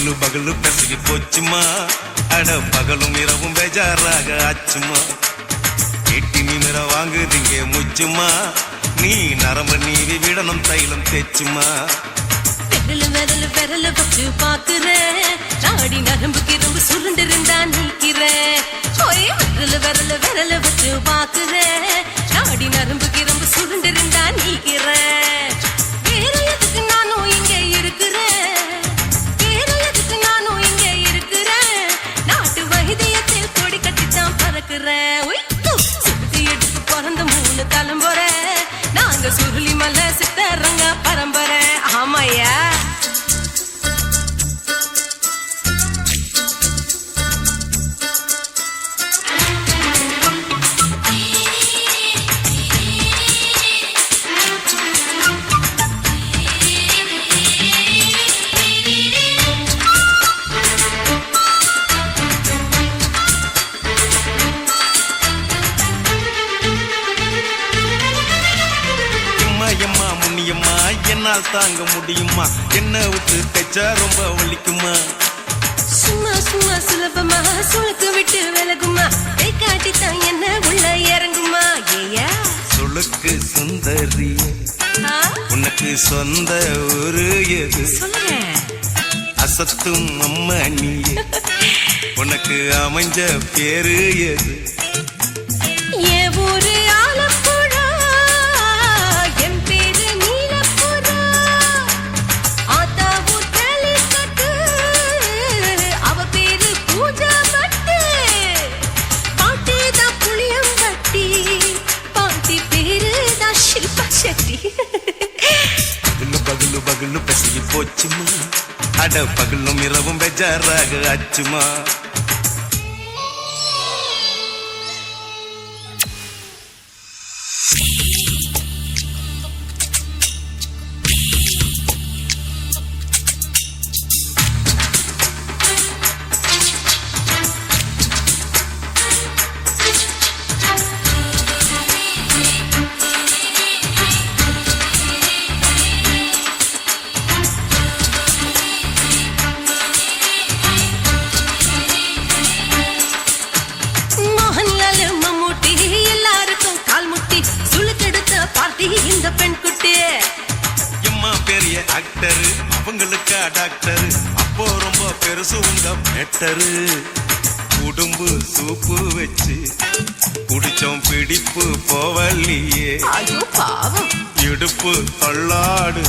பகலு பகலு பெசகி போச்சுமா, அட பகலும் இரவும் பேஜாராக ஆச்சுமா. எட்டி நிமிர வாங்குதிங்க முச்சுமா, நீ நரம்பு நீவி விடணும் தைலம் தேச்சுமா. விரல் விரல் விரல் வச்சு பாக்குறேன், நாடி நரம்பு கிரம்பு சுருண்டிருந்தா நீக்கிறேன். விரல் விரல் விரல் வச்சு பாக்குறேன், நாடி நரம்பு கிரம்பு சுருண்டிருந்தா நீக்கிறேன். வேற எதுக்கு நானும் இங்க இருக்கிறேன், வேற எதுக்கு நானும் இங்க இருக்கிறேன். நாட்டு வைத்தியத்தில் கொடி கட்டித்தான் பறக்கிறேன். சுத்தி எடுத்து பிறந்த 3 தலைமுறை, நாங்க சுருளி மலை சித்தரங்க பரம்பரை. ஆமாயா என்னால் தாங்க முடியுமா, என்ன விட்டு தைச்சா ரொம்ப வலிக்குமா. சும்மா சும்மா சுலபமா சுளுக்கு விட்டு விலகுமா, கை காட்டித்தான் என்ன உள்ள இறங்குமா. ஏயா சுளுக்கு சுந்தரி, உனக்கு சொந்த ஊரு எது சொல்றேன். அசத்தும் அம்மா நீயே, உனக்கு அமைஞ்ச பேரு எது. என் ஊரு ஆலப்புழா, என் பேரு நீலப்புறா. ஆத்தா ஊர் கேலிக்கட்டு, அவ பேரு பூஜா பட்டு. பாட்டி தான் புளியம்பட்டி, பாட்டி பேரு தான் ஷில்பா செட்டி. பகலு பகலு பகலு பெசகி போச்சுமா, அட பகலும் இரவும் பெஜாராக ஆச்சுமா. இந்த பெண் குட்டி எம்மா பெரிய ஆக்டர், அவங்களுக்கா டாக்டர், அப்போ ரொம்ப பெருசு உங்க மேட்டரு. உடம்பு சூப்பு வச்சு குடிச்சோம் பிடிப்பு போவல்லையே. ஐயோ பாவம், இடுப்பு தள்ளாடு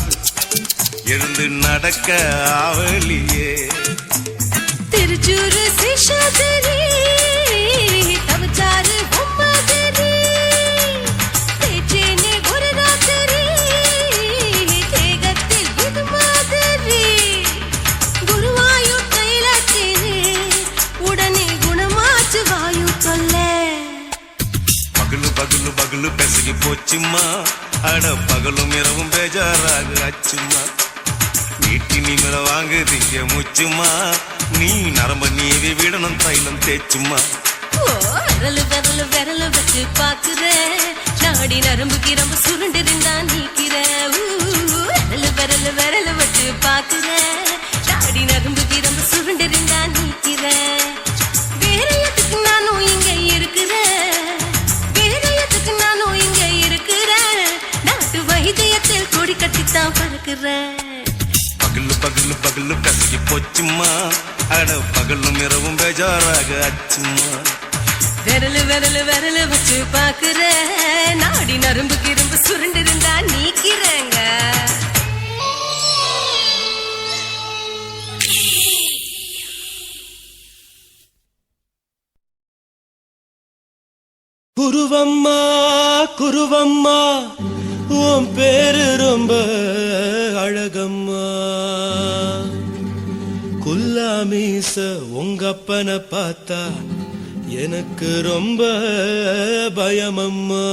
எழுந்து நடக்க ஆவலியே. திருச்சூரு சிஷாதிரி தவச்சாரு பொம்மதிரி, தேச்சேனே ஒரு ராத்திரி தேகத்தில் இது மாதிரி. குருவாயூர் தைலத்திலே உடனே குணமாச்சு வாயு சொல்ல. பகலு பகலு பகலு பெசகி போச்சுமா, அட பகலும் இரவும் பேஜாராக ஆச்சுமா. நீட்டி நிமிர வாங்குதிங்க முச்சுமா, நீ நரம்ப நீவி விடணும் தைலம் தேச்சுமா. விரல் விரல் விரல் வச்சு பாக்குறேன், நாடி நரம்பு கிரம்பு சுருண்டிருந்தா நீக்கிறேன். விரல் விரல் விரல் வச்சு பாக்குறேன், நாடி நரம்பு கிரம்பு சுருண்டிருந்தா நீக்கிறேன். வேற எதுக்கு நானும் இங்க இருக்கிறேன், வேற எதுக்கு நானும் இங்க இருக்கிறேன். நாட்டு வைத்தியத்தில் கொடி கட்டித்தான் பறக்கிறேன். பகலு பகலு பகலு பெசகி போச்சுமா, அட பகலும் இரவும் பேஜாராக ஆச்சுமா. விரல் விரல் விரல் வச்சு பாக்குறேன், நாடி நரம்பு கிரம்பு சுருண்டிருந்தா நீக்கிறேங்க. குருவம்மா குருவம்மா, உன் பேரு ரொம்ப அழகம்மா. குல்லாமீச உங்கப்பனை பார்த்தா எனக்கு ரொம்ப பயமம்மா.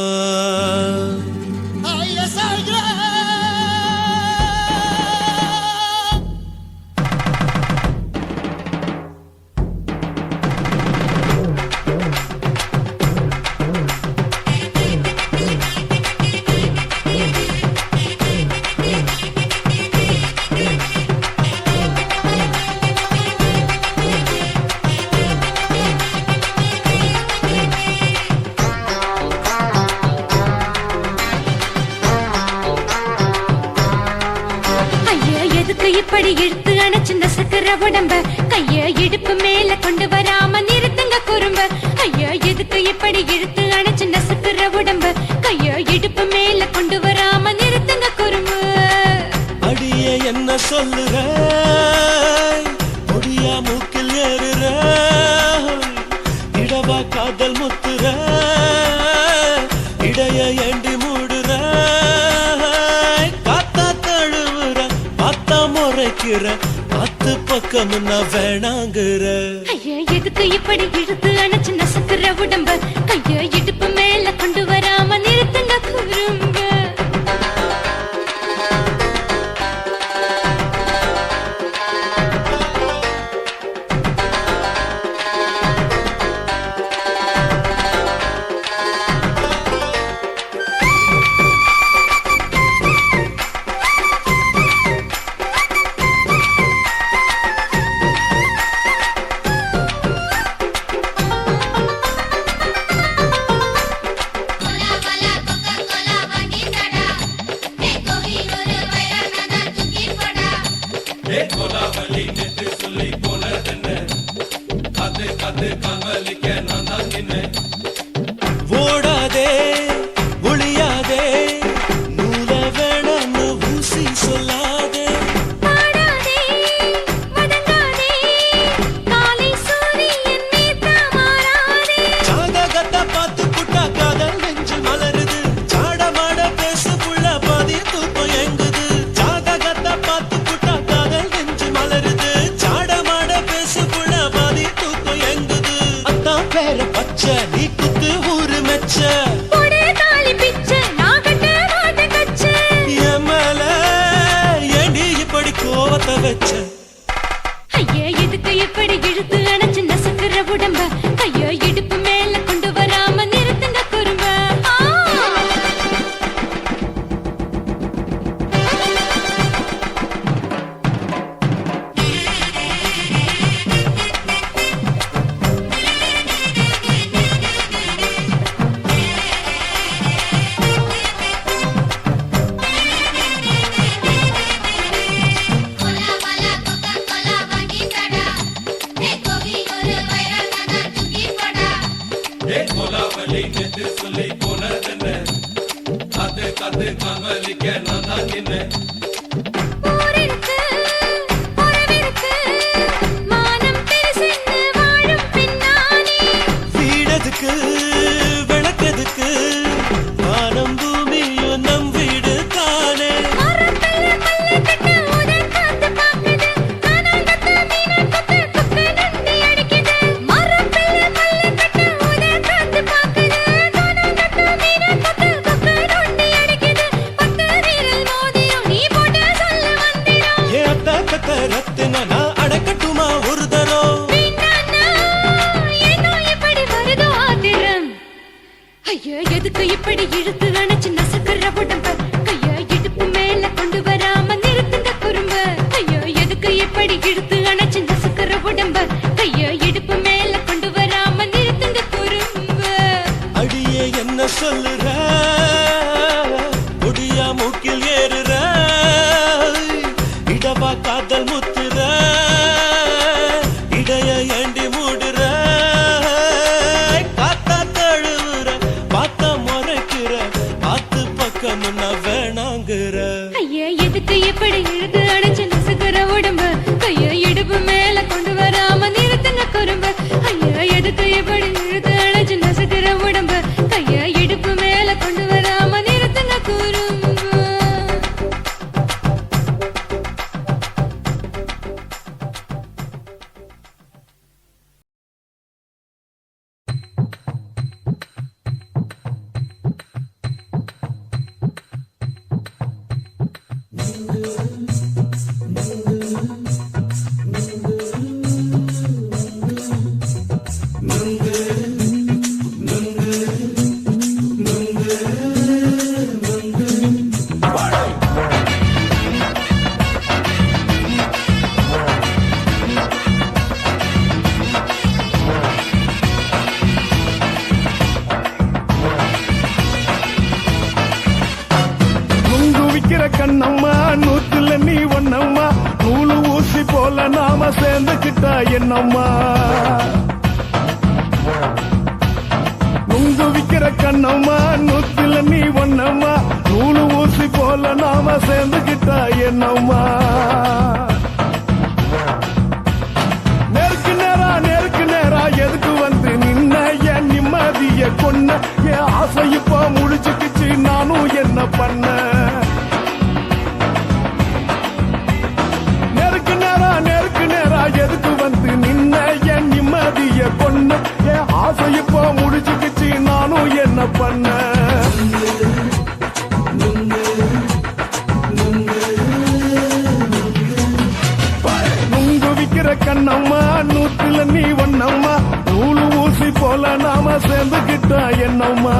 எதுக்கு இப்படி இழுத்து அணைச்சு நசுக்கிற உடம்ப கைய இடுப்பு மேல கொண்டு வராம நிறுத்துங்க குறும்ப ஐயா எதுக்கு இப்படி இழுத்து அணைச்சு நசுக்கிற உடம்ப கைய இடுப்பு மேல கொண்டு வராம நிறுத்துங்க குறும்பு அடிய என்ன சொல்லுற முடியா மூக்கில் ஏறுற இடவா காதல் முத்துற இடைய ஏண்டி மூடுற காத்தா தழுவுற பார்த்தா முறைக்கிற பத்து பக்கம் நான் வேணாங்குற ஐயா எதுக்கு இப்படி இழுத்து அணைச்சு நசுக்கிற உடம்ப கைய இடுப்பு மேல கொண்டு வராம நிறுத்துங்க குறும்ப ஓடாதே ஒளியாதே நூல வேணான்னு ஊசி சொல்லாதே பாடாதே வதங்காதே காலை சூரியன் மீதா மாறாதே ஜாதகத்தை பார்த்து புட்டா காதல் நெஞ்சு மலருது சாடமாட பேசு புள்ள பாதி தூக்கம் எங்குது ஜாதகத்தை பார்த்து புட்டா காதல் நெஞ்சு மலருது சாடமாட பேசு புள்ள பாதி தூக்கம் எங்குது அத்தான் பேர பச்சை நீ குத்து ஊரு மெச்ச போடே தாலி பிச்சை நான் கட்ட மாட்ட கச்சை என் மேல ஏண்டி இப்படி கோவத்தை வச்ச ஐயா எதுக்கு இப்படி இழுத்து அணைச்சு நசுக்கிற உடம்ப கைய இடுப்பு மேல கொண்டு வராம நிறுத்துங்க குறும்ப ஊரிருக்கு உறவிருக்கு மானம் பெருசென்னு வாழும் பின்னானே வீடதுக்கு விளக்கதுக்கு வானம் பூமியும் நம் வீடு தானே மரத்துல மல்லு கட்டு உதன் காத்து பாக்குது கானாங்கத்து மீனாங்கத்து கொக்கு நண்டி அடிக்குது மரத்துல மல்லு கட்டு உதன் காத்து பாக்குது கானாங்கத்து மீனாங்கத்து கொக்கு நண்டி அடிக்குது பத்து வீரல் மோதியும் நீ போட்டு சொல்ல வந்திடும் ஏ அத்த கத்த ரத்தின நான் அடக்கட்டுமா ஒரு தரம் வீணானா ஏனோ இப்படி வருதோ ஆத்திரம் ஐயா எதுக்கு இப்படி இழுத்து அணைச்சு நசுக்கிற உடம்ப கைய இடுப்பு மேல கொண்டு வராம நிறுத்துங்க குறும்ப ஐயா எதுக்கு இப்படி இழுத்து அணைச்சு நசுக்கிற உடம்ப கைய இடுப்பு மேல கொண்டு வராம நிறுத்துங்க குறும்ப அடியே என்ன சொல்லுற முடியா மூக்கில் ஏறுற இடவா காதல் முத்துற இடைய ஏண்டி மூடுற காத்தா தழுவுற பார்த்தா முறைக்கிற பார்த்து பக்கம் நான் வேணாங்குற ஐயா எதுக்கு இப்படி இழுத்து அணைச்சு நசுக்கிற உடம்ப கைய இடுப்பு மேல கொண்டு வராம நிறுத்துங்க குறும்ப ஐயா எதுக்கு இப்படி இழுத்து அணைச்சு நசுக்கிற உடம்ப கைய இடுப்பு மேல கொண்டு வராம நிறுத்துங்க குறும்ப கண்ணம்மா நூத்துல நீ ஒன்னம்மா போல நாம சேர்ந்துக்கிட்டா என்னம்மா நுங்கு விக்கிற கண்ணம்மா நூத்துல நீ ஒன்னம்மா நூலு ஊசி போல நாம சேர்ந்துக்கிட்டா என்னம்மா நேருக்கு நேரா எதுக்கு வந்து நின்ன என் நிம்மதிய கொன்ன என் ஆசை இப்ப முடிச்சுக்கிச்சு நானும் என்ன பண்ண நேருக்கு நேரா எதுக்கு வந்து நின்ன என் நிம்மதிய கொன்ன என் ஆசை இப்ப முடிச்சுக்கிச்சு நானும் என்ன பண்ண கண்ணம்மா நூத்துல நீ ஒன்னம்மா நூலு ஊசி போல நாம சேர்ந்துக்கிட்டா என்னம்மா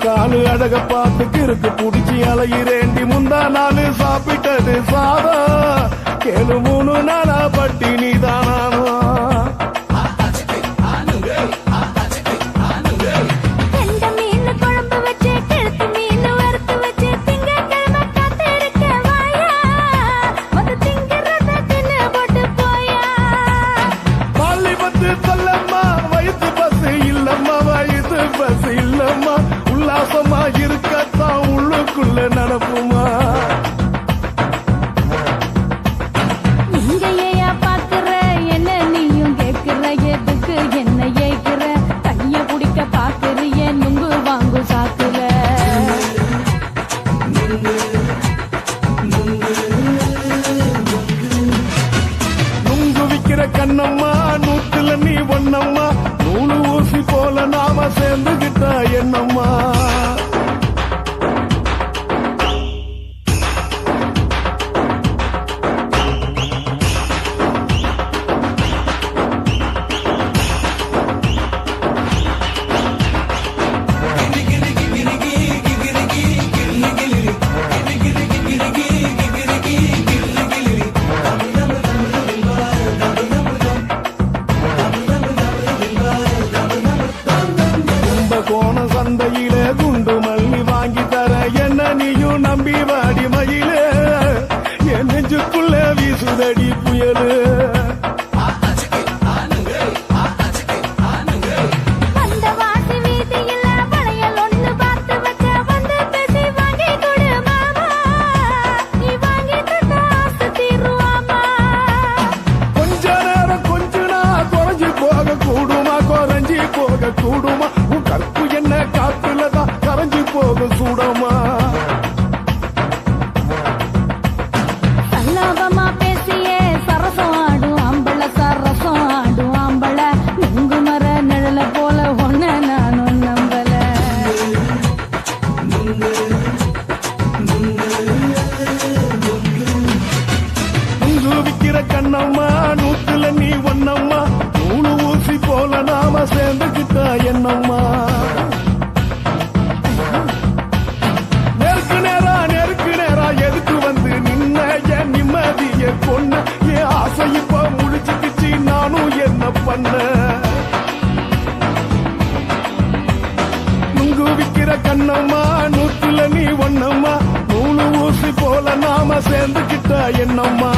காலு அழக பார்த்து கிறுக்கு புடிச்சி அலையிறேண்டி முந்தா நாலு சாப்பிட்டது சாதம் கேளு 3 நாளா பட்டினி தானானோ உல்லாசமா இருக்கத்தான் உள்ளுக்குள்ள நடப்புமா நீங்க ஏயா பாக்குற என்ன நீயும் கேட்கிற எதுக்கு என்ன ஏய்க்கிற கைய பிடிக்க பாக்குறிய நுங்கு வாங்கு சாக்குற நுங்கு விக்கிற கண்ணம்மா நூத்துல நீ ஒன்னம்மா நூலு ஊசி போல நாம சேர்ந்துகிட்டா என்னம்மா சந்தையிலே குண்டு மல்லி வாங்கி தர என்ன நீயும் நம்பி வாடி மயிலே என் நெஞ்சுக்குள்ள வீசுதடி புயலு கூடுமா உன் கற்பு என்ன காத்துலதான் கரைஞ்சு போக சூடமா சல்லாபமா பேசியே சரசம் ஆடும் ஆம்பள சரசம் ஆடும் ஆம்பள நுங்கு மர நிழல போல ஒன்ன நானும் நம்பல நுங்கு விக்கிற கண்ணம்மா நூத்துல நீ ஒன்னம்மா நூலு ஊசி போல நாம சேர்ந்துக்கிட்டா என்னம்மா நேருக்கு நேரா எதுக்கு வந்து நின்ன என் நிம்மதிய கொன்ன என் ஆசை இப்ப முடிச்சுக்கிச்சு நானும் என்ன பண்ண நுங்கு விக்கிற கண்ணம்மா நூத்துல நீ ஒன்னம்மா நூலு ஊசி போல நாம சேர்ந்துக்கிட்டா என்னம்மா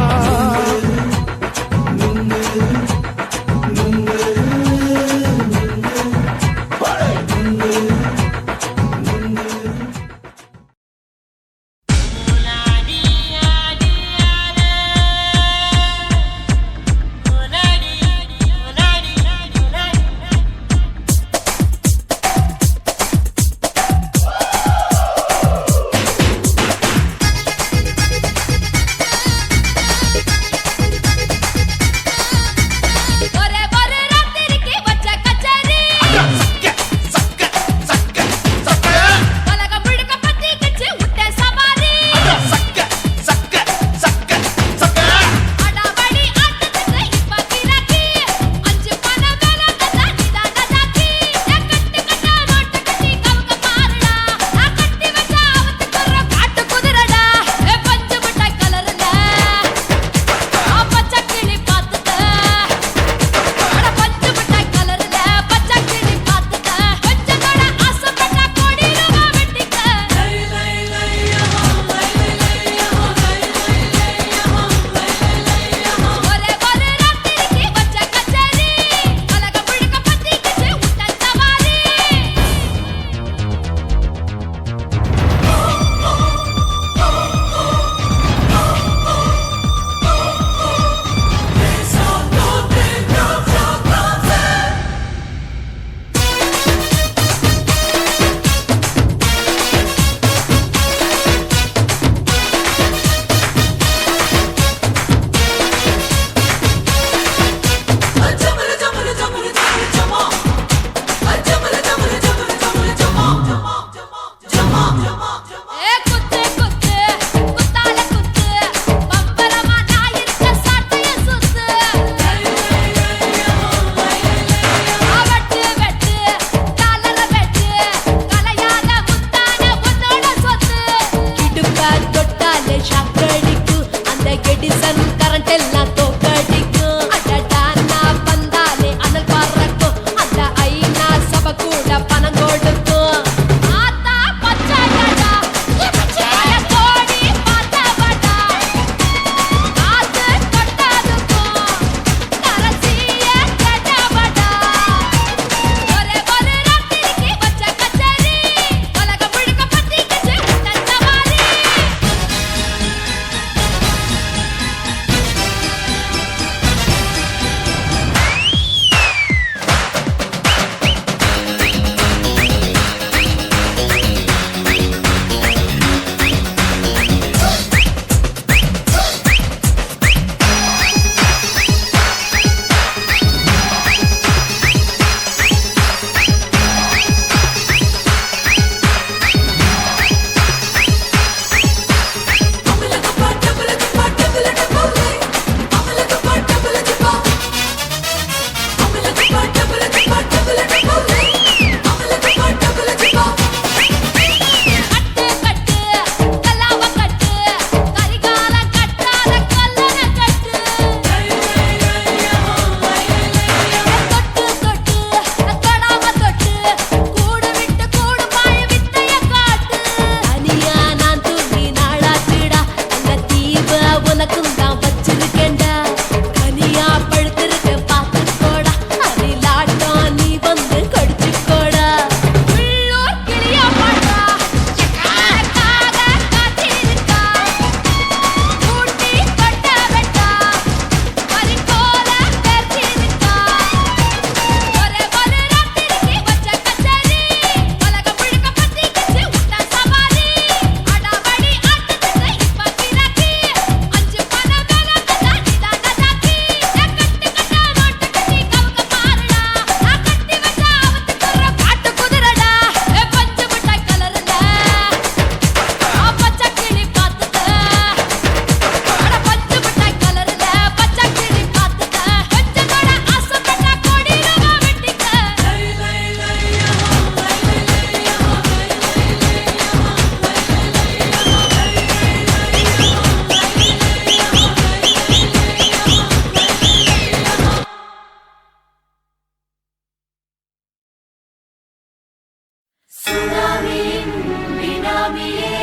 சுனாமியின் வினாமியே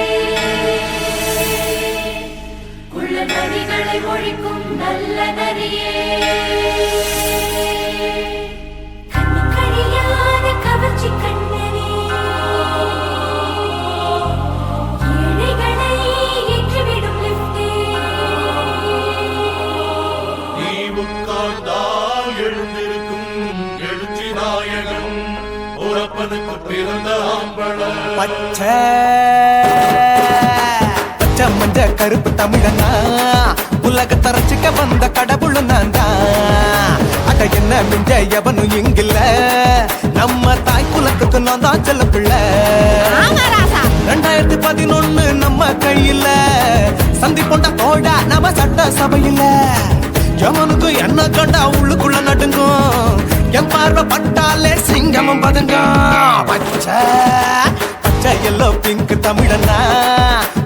உள்ள நரிகளை ஒழிக்கும் நல்ல நரியே கண்ணுக்கழியாத கவர்ச்சி கண்ணனே ஏழைகளை ஏற்றிவிடும் லிப்டே நீ உட்கார்ந்தால் எழுந்திருக்கும் எழுச்சி நாயகன் உறப்பனுக்கு பிறந்த ஆம்பளம் பச்சை பச்சை மஞ்ச கருப்பு தமிழனா உலகத்தை ரசிக்க வந்த கடவுள் நான் தான் அட என்ன மிஞ்ச எவனும் இங்கில்ல நம்ம தாய் குலத்துக்கு நான் தான் செல்ல பிள்ளை 2011 நம்ம கையில சந்திப்பொண்ட தோட நம்ம சட்ட சபையில எவனுக்கு என்ன கண்டா உள்ளுக்குள்ள நடுங்கும் என் பார்வை பட்டாலே சிங்கமும் பதுங்க பச்சை பச்சை எல்லோ பிங்க் தமிழனா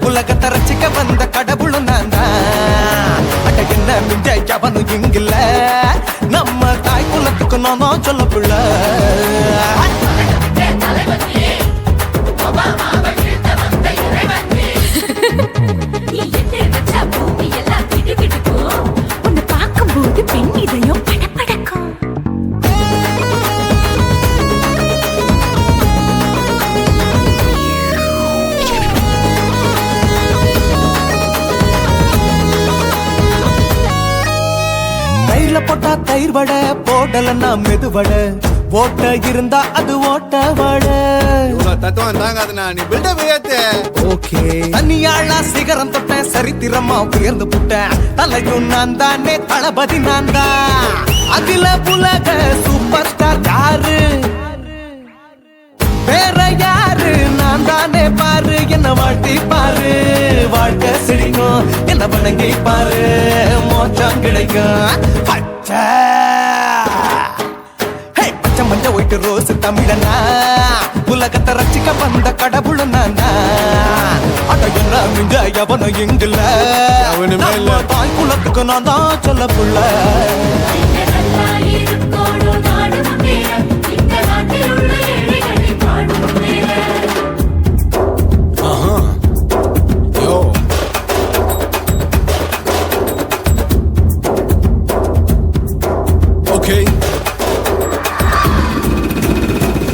உலகத்தை ரசிக்க வந்த கடவுளும் நான் தான் அட என்ன மிஞ்ச எவனும் இங்கில்ல நம்ம தாய் குலத்துக்கு நான் தான் சொல்ல பிள்ளை நீ எட்டு வச்சா பூமி எல்லாம் கிடுகிடுக்கும் உன்னை பார்க்கும்போது பெண் இதயம் படபடக்கும் தயிர்ல போட்டா தயிர் வடை போடலன்னா மெது வடை ஓட்ட இருந்தா அது ஓட்ட வடை தத்துவம் தாங்காதுண்ணா நீ பில்டப் ஏத்து ஓகே தனியாளா சிகரம் தொட்டேன் சரித்திரமா உயர்ந்து புட்டேன் தலையும் நான் தானே தளபதி நான் தான் அகில உலக சூப்பர் ஸ்டார் யாரு வேற யாரு நான் தானே பாரு என்ன வாழ்த்தி பாரு வாழ்க்கை சிரிக்கும் என்ன வணங்கி பாரு மோச்சம் கிடைக்கும் பச்சை பச்சை மஞ்ச ஒயிட்டு ரோஸ் தமிழனா உலகத்தை ரசிக்க வந்த கடவுள் நான் அட என்ன மிஞ்ச எவனும் எங்கில்ல எவனுமே இல்ல. நம்ம தாய் குலத்துக்கு நான் தான் சொல்ல புள்ள யோ okay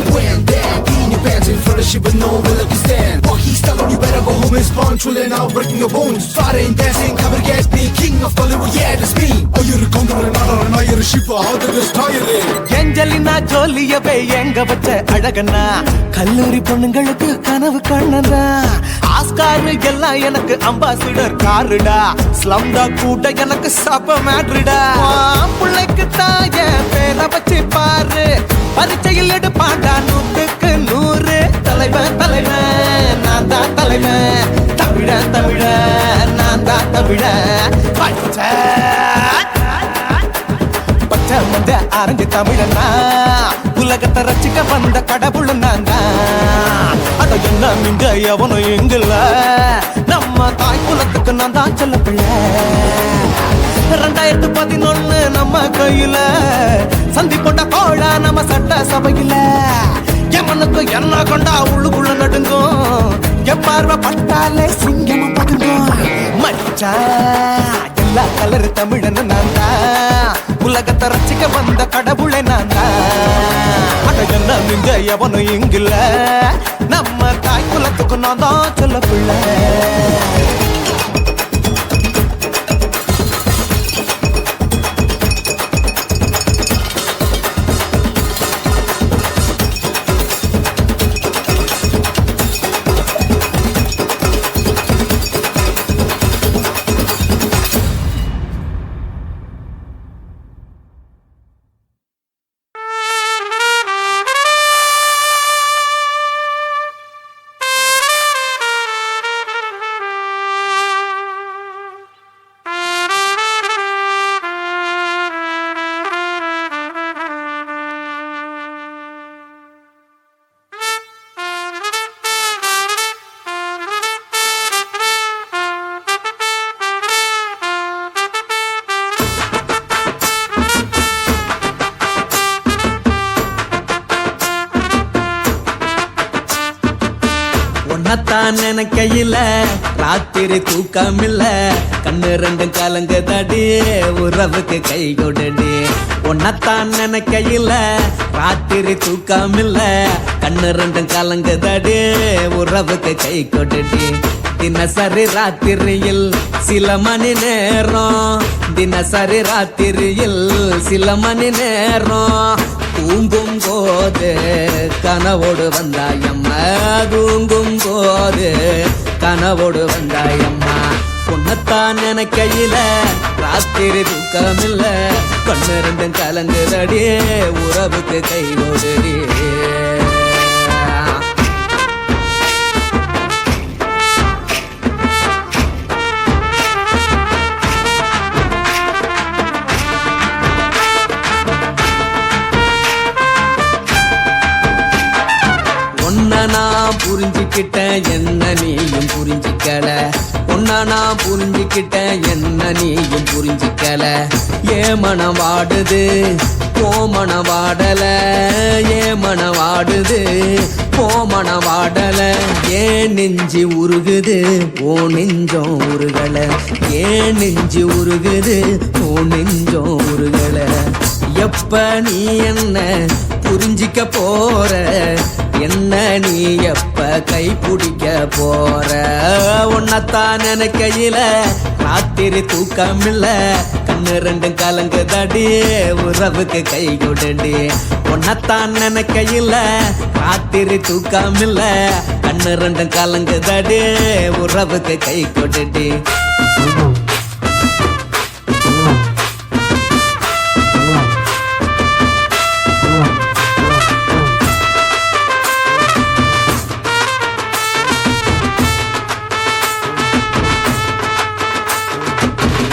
Wham bam, beating your pants in front of shit with no will you stand. While he's telling you better go home and spawn, chilling out, breaking your bones. Fighting, dancing, cover gas, being king of Hollywood, yeah, that's me. Iyer Gounder Nadar Nair ஷிப்பா ஆதர் ஸ்டாயரே Angelina ஜோலியவே எங்க வச்ச அழகனா கல்லூரி பொண்ணுங்களுக்கு கனவு கண்ணனா Oscar எல்லாம் எனக்கு அம்பாசிடர் காருடா ஸ்லம்டா கூட எனக்கு சப்ப மேட்ருடா பிள்ளைக்கு தாய பேரை வச்சு பாரு பரீட்சையில் எடுப்பாண்டா 100க்கு 100 தலைவன் தலைவன் நான் தான் தலைவன் தமிழன் தமிழன் நான் தான் தமிழன் பச்சை பச்சை மஞ்ச ஆரஞ்சு தமிழனா உலகத்தை ரசிக்க வந்த கடவுள் நான் தான் அட என்ன மிஞ்ச எவனும் எங்கில்ல நம்ம தாய் குலத்துக்கு நான் தான் சொல்ல பிள்ளை 2011 நம்ம கையில சந்திப்பொண்ட தோழா நம்ம சட்ட சபையில எவனுக்கு என்ன கொண்டா உள்ளுக்குள்ள நடுங்கும் என் பார்வை பட்டாலே சிங்கமும் பதுங்கும் மச்சா எல்லா கலர் தமிழன் நான் தான் உலகத்தை ரசிக்க வந்த கடவுளை நான் தான் அட என்ன மிஞ்ச எவனும் இங்கில்ல நம்ம தாய் குலத்துக்கு நான் தான் சொல்ல பிள்ளை உன்னத்தான் நினைக்கையில ராத்திரி தூக்கமில்ல கண்ணு ரெண்டும் கலங்குதடி உறவுக்கு கை கொடுடி உன்னத்தான் நினைக்கையில ராத்திரி தூக்கமில்ல கண்ணு ரெண்டும் கலங்குதடி உறவுக்கு கை கொடுடி தினசரி ராத்திரியில் சில மணி நேரம் தினசரி ராத்திரியில் சில மணி நேரம் தூங்கும் போது கனவோடு வந்தாயம்மா தூங்கும் போது கனவோடு வந்தாயம்மா உன்னத்தான் நினைக்கையில ராத்திரி தூக்கமில்ல கண்ணு ரெண்டும் கலங்குதடி உறவுக்கு கை ஓடுடி நான் புரிஞ்சுக்கிட்டேன் என்ன நீயும் புரிஞ்சிக்கல உன்ன நான் புரிஞ்சுக்கிட்டேன் என்ன நீயும் புரிஞ்சிக்கல ஏ மனம் வாடுது போ மனம் வாடல ஏ மனம் வாடுது போ மனம் வாடல ஏன் நெஞ்சு உருகுது ஓ நெஞ்சம் உருகல ஏன் நெஞ்சு உருகுது ஓ நெஞ்சம் உருகல எப்ப நீ என்ன புரிஞ்சிக்க போற என்ன நீ எப்ப கை பிடிக்க போற உன்னத்தான் நினைக்கையில ராத்திரி தூக்கமில்ல கண்ணு ரெண்டும் கலங்குதடி உறவுக்கு கை கொடுடி உன்னத்தான் நினைக்கையில ராத்திரி தூக்கமில்ல கண்ணு ரெண்டும் கலங்குதடி உறவுக்கு கை கொடுடி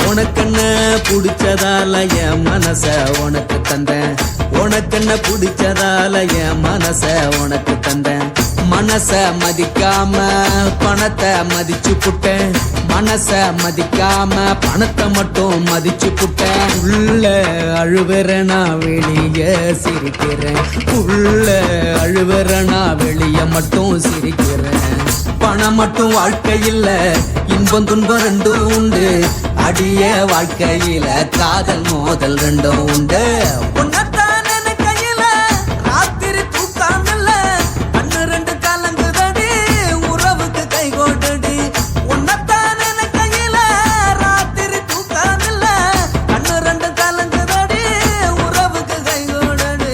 உனக்கென்ன பிடிச்சதால என் மனச உனக்கு தந்தேன் உனக்கென்ன பிடிச்சதால என் மனச உனக்கு தந்தேன் மனச மதிக்காம பணத்தை மதிச்சு புட்டேன் மனச மதிக்காம பணத்தை மட்டும் மதிச்சு புட்டேன் உள்ள அழுவுறனா வெளிய சிரிக்கிறேன் உள்ள அழுவுறனா வெளிய மட்டும் சிரிக்கிறேன் பணம் மட்டும் வாழ்க்கையில் இன்பம் துன்பம் ரெண்டும் உண்டு அடிய வாழ்க்கையில காதல் மோதல் ரெண்டும் உண்டு உன்னத்தான் நினைக்கையில ராத்திரி தூக்கமில்ல கண்ணு ரெண்டு கலங்குதடி உறவுக்கு கை கொடுடி உன்னத்தான் நினைக்கையில ராத்திரி தூக்கமில்ல கண்ணு ரெண்டு கலங்குதடி உறவுக்கு கை கொடுடி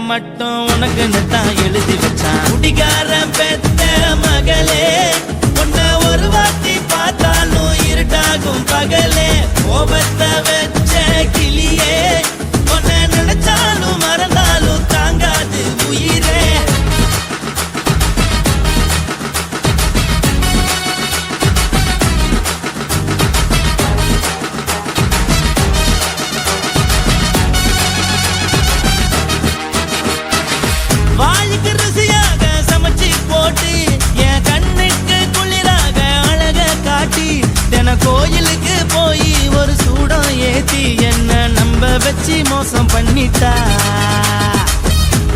மட்டும் உனக்குன்னு தான் எழுதி வச்சான் குடிகாரன் பெத்த மகளே உன்னை ஒரு வாட்டி பார்த்தாலும் இருட்டாகும் பகலே கோபத்தை வச்ச கிளியே உன்னை நினைச்சாலும் மறந்தாலும் தாங்காது உயிரே வாய்க்கு ருசியாக சமைச்சு போட்டு மோசம் பண்ணிட்டா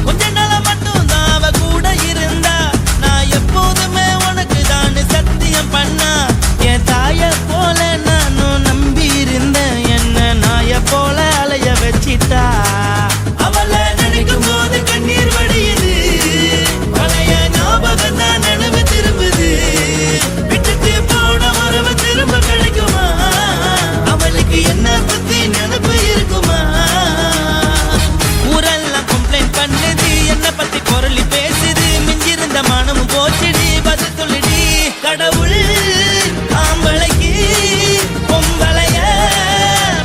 கொஞ்ச நாள மட்டும் தான் அவ கூட இருந்தா நான் எப்போதுமே உனக்கு தான் சத்தியம் பண்ணா என் தாய போல நானும் நம்பி இருந்தேன் என்ன நாய போல அலைய வச்சிட்டா அவளை நினைக்கும் போது கண்ணீர் வடியுது பழைய ஞாபகம் தான் நினைவு திரும்புது விட்டுட்டு போன உறவு திரும்ப கிடைக்குமா அவளுக்கு என்ன பத்தி நினைப்பு இருக்குமா ஊரெல்லாம் கம்ப்ளைண்ட் பண்ணுது என்ன பத்தி பொருளி பேசுது மிஞ்சிருந்த மானமும் போச்சுடி பதில் சொல்லுடி கடவுள் ஆம்பளைக்கு பொம்பளைய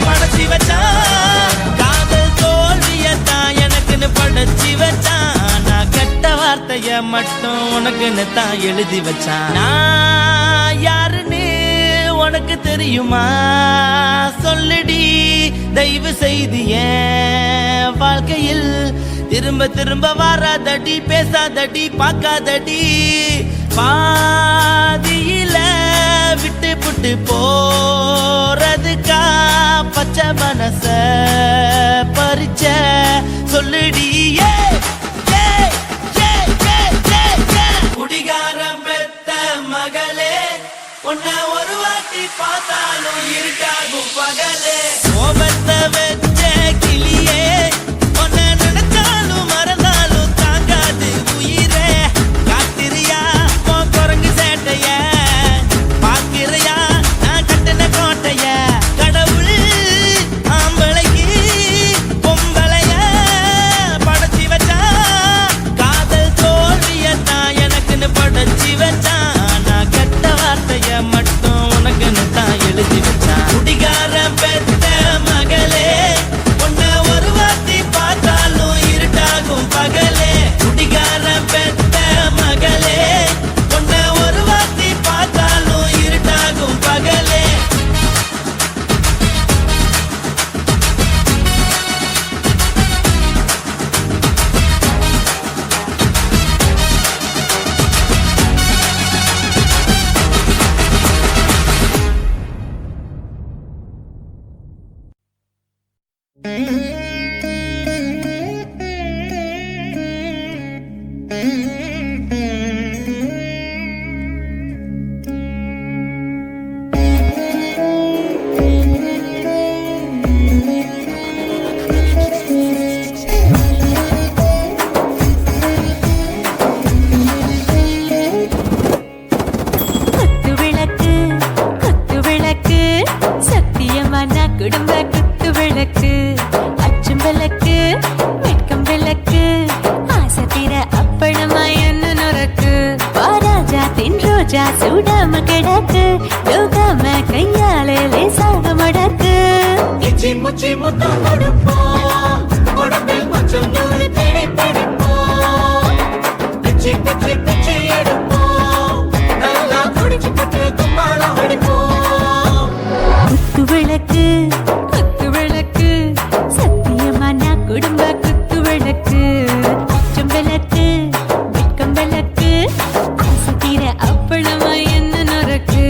படைச்சி வச்சான் காதல் தோல்வியத்தான் எனக்குன்னு படைச்சி வச்சான் நான் கெட்ட வார்த்தைய மட்டும் உனக்குன்னு தான் எழுதி வச்சான் நான் யாருன்னு உனக்கு தெரியுமா சொல்லுடி தயவு செய்து என் வாழ்க்கையில் திரும்ப திரும்ப வராதடி பேசாதடி பார்க்காதடி பாதியில விட்டு புட்டு போறதுக்கா பச்சை மனச பறிச்ச சொல்லுடி குடிகாரம் பெத்த மகளே உன்னை ஒரு வாட்டி பார்த்தாலும் இருக்காகும் பகலே கோபத்தை வச்ச கிளியே உன்னை நினைச்சாலும் மறந்தாலும் தாங்காது உயிரே காத்திரியா உன் குரங்கு சேட்டைய பாக்கிறையா நான் கட்டின கோட்டைய கடவுள் ஆம்பளைக்கு பொம்பளைய படைச்சி வச்சா காதல் தோல்வியத்தான் எனக்குன்னு படைச்சி வச்சான் நான் கெட்ட வார்த்தைய மட்டும் உனக்குன்னு தான் எழுதி வச்சான் குடிகாரம் பெத்த மகளே உன்னை ஒரு வாட்டி பார்த்தாலும் இருட்டாகும் பகலே குடிகாரம் பெத்த மகளே உன்னை ஒரு வாட்டி பார்த்தாலும் இருட்டாகும் பகலே குத்து விளக்கு சத்தியமான குடும்ப குத்து விளக்கு அச்சும் விளக்கு வெட்கம் விளக்கு ஆசை தீர அப்பளமா என்ன நொறக்கு வாராஜா தின் ரோஜா சூடாம கிடக்கு யோகாம கையாலே லேசாக மடக்கு இச்சி முச்சி முத்தம் கொடுப்போம் உடம்பில் மச்சம் நூறு தேடி பிடிப்போம் பிச்சி பிச்சி பிச்சி எடுப்போம் நல்லா குடிச்சு பட்டு கும்மாளம் அடிப்போம் குத்து விளக்கு சத்தியமான குடும்ப குத்து விளக்கு அச்சும் விளக்கு வெட்கம் விளக்கு ஆசை தீர அப்பளமா என்ன நொறக்கு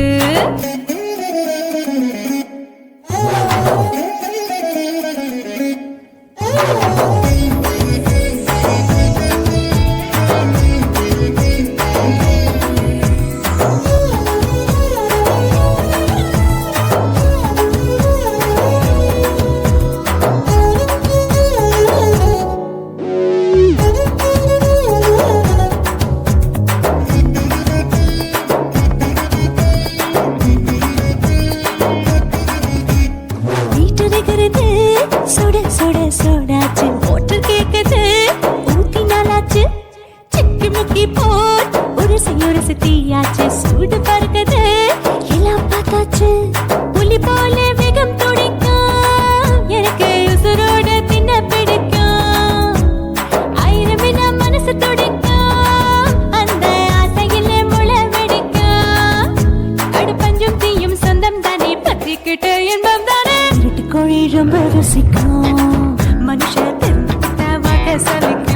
வீட்டடிக்கிறது சுட சுட சோடாச்சு மோட்டர் கேக்குது ஊத்தி நாளாச்சு சிக்கி முக்கி போர் ஒரு தீயாச்சு சூடு பறக்குது எல்லாம் பார்த்தாச்சு புலி போல வேகம் துடிக்கும் எனக்கு உசுரோட தின்ன பிடிக்கும் ஆயிரம் வினா மனசு துடிக்கும் அந்த ஆசையிலே முளை வெடிக்கும் அடு பஞ்சும் தீயும் சொந்தம் தானே பத்திக்கிட்டு இன்பம் தானே இருட்டு கோழி ரொம்ப ருசிக்கும் மனுஷ தெரிஞ்சுக்கிட்ட வாக்க சலிக்கும்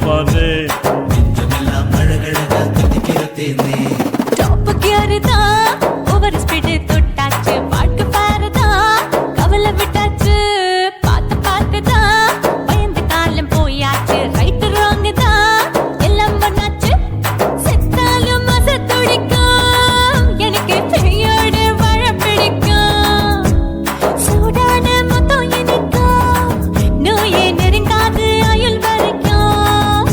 மானே நெஞ்சமெல்லாம் அழகழகா கத்திக்கிற தேனே டாப் கியர் தான் ஓவர் ஸ்பீடு தொட்டாச்சு பாட்டு பாருதான் கவலை விட்டாச்சு பார்த்து பார்த்து தான் பயந்து காலம் போயாச்சு ரைட் ராங் தான் எல்லாம் பண்ணாச்சு செத்தாலும் மச துடிக்கும் எனக்கு பெயோடு வாழ பிடிக்கும் சூடான மொத்தம் எனக்கும் நோயே நெருங்காது ஆயுள் வரைக்கும்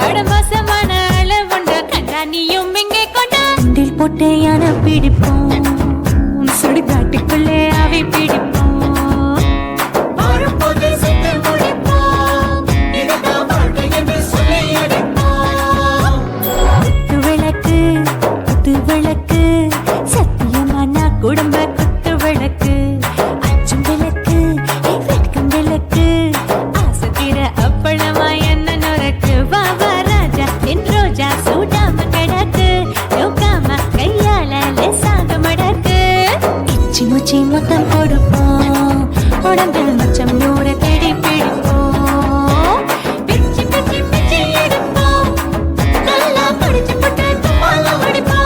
அடமோசமான அளவுண்ட கண்டா நீயும் இங்கே கொண்டா உண்டில் போட்டு யானை பிடிப்போம் சுடுகாட்டுக்குள்ளே அவை பிடிப்போம் வரும்போது செத்து முடிப்போம் இதுதான் வாழ்க்கை என்று சொல்லி அடிப்போம் குத்து விளக்கு சத்தியமான குடும்ப குத்து விளக்கு அச்சும் விளக்கு வெட்கம் விளக்கு ஆசத்திர அப்பளமா என்ன நுறக்கு வாவா ராஜா என் ரோஜா சூடாம கிடக்கு யோகாம கையால லேசாக மடக்கு இச்சி முச்சி மொத்தம் கொடுப்போம் உடம்பில் மச்சம் நூற தேடி பிடிப்போம் பிச்சி பிச்சி பிச்சி எடுப்போம் நல்லா படிச்சு போட்டு துப்பால முடிப்போம்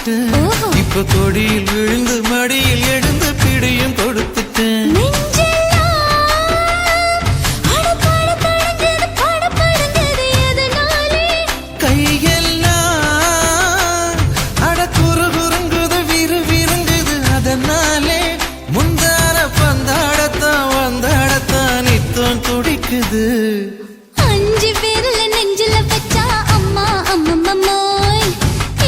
கொடுத்துட்டேன் ஓஹோ. இப்ப கொடியில் விழுந்து மடியில் எழுந்து பிடியும் கொடுத்துட்டேன் கையெல்லாம் அட குறு குறுங்குது விறுங்குது அதனாலே முந்தார பந்தாடத்தான் வந்தாடத்தான் நித்தம் துடிக்குது அஞ்சு பேர்ல நெஞ்சில வச்சா அம்மா அம்மம்மோய்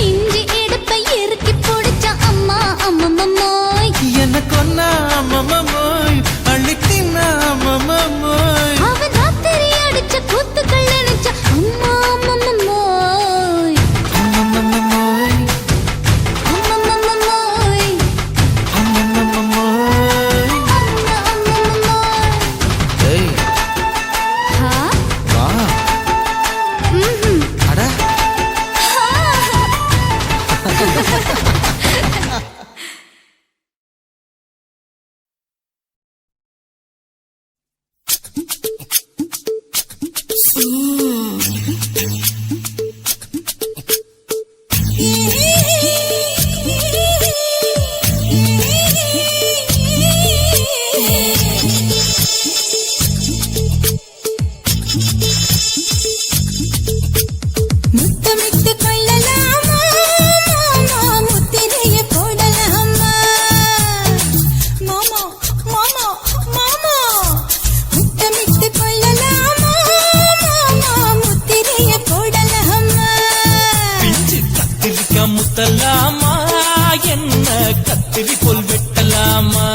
இஞ்சி இடுப்பை இறுக்கி பிடிச்சா அம்மா அம்மம்மோய் என்ன கொன்னா அம்மம்மோய் அள்ளி தின்னா அம்மம்மோய் அவன் ராத்திரி அடிச்ச கூத்துக்கள் நினைச்ச அம்மா அம்மம்மோய் அம்மம்மோய் அம்மம்மோய் அம்மம்மோய் அம்மா அம்மம்மோய் ஏய் ஹா வா ம்ஹும் அட முத்தமிட்டு கொள்ளலாமா மாமா முத்திரைய போடலாமா மாமா மாமா மாமா முத்தமிட்டு கொள்ளலாமா மாமா முத்திரைய போடலாமா பிஞ்சு கத்திரிக்கா முத்தலாமா என்ன கத்திரி போல் வெட்டலாமா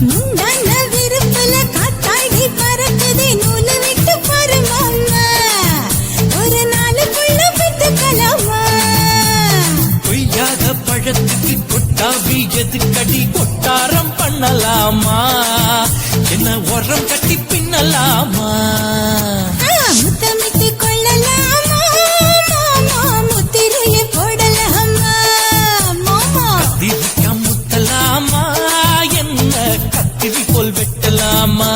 முந்தான விருப்பல காத்தாடி பறக்குதே நூலு விட்டு பாரு மாமா ஒரு நாளுக்குள்ள விட்டுக்கலாமா கொய்யாத பழத்துக்கு கொட்டாவி எதுக்கடி கொட்டாரம் பண்ணலாமா என்ன உரம் கட்டி பின்னலாமா முத்தமிட்டு கொள்ளலாமா மாமா முத்திரைய போடலாமா மாமா கத்திரிக்கா முத்தலாமா என்ன கத்திரி போல் வெட்டலாமா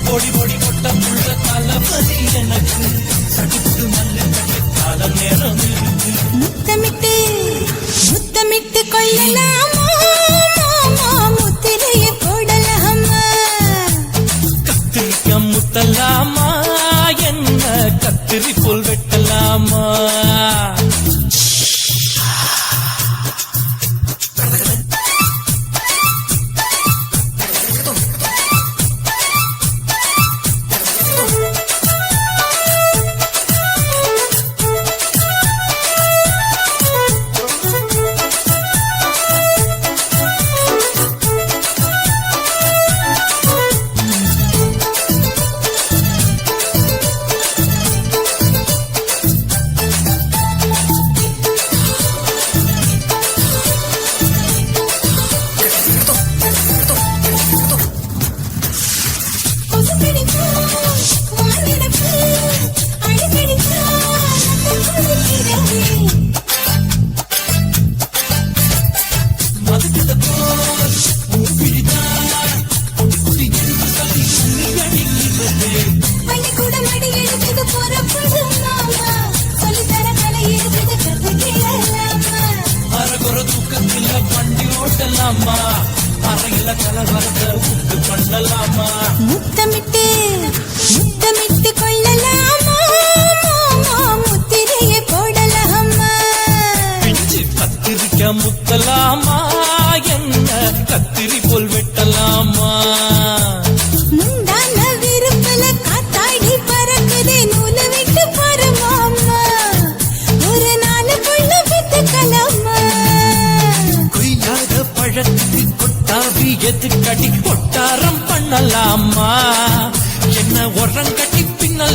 பொடி பொடி கொட்ட புள்ள தளபதி எனக்கு சடுத்து நல்ல கால நேரம் இருக்கு முத்தமிட்டு முத்தமிட்டு கொள்ளலாமா மாமா முத்திரைய போடலாமா கத்திரிக்கா முத்தலாமா என்ன கத்திரி போல் வெட்டலாமா பண்ணலாமா அறையில கலவரத்தை உண்டு பண்ணலாமா முத்தமிட்டு முத்தமிட்டு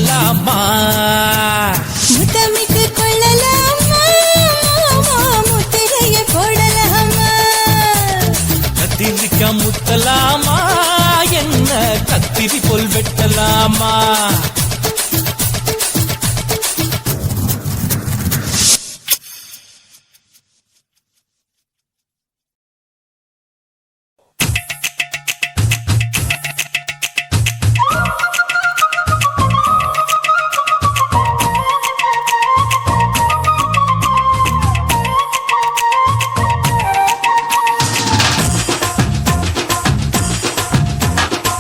கொள்ளலாமா முத்தமிட்டு கொள்ளலாமா முத்திரையை போடலாமா கத்திரிக்கா முத்தலாமா என்ன கத்திரி போல் வெட்டலாமா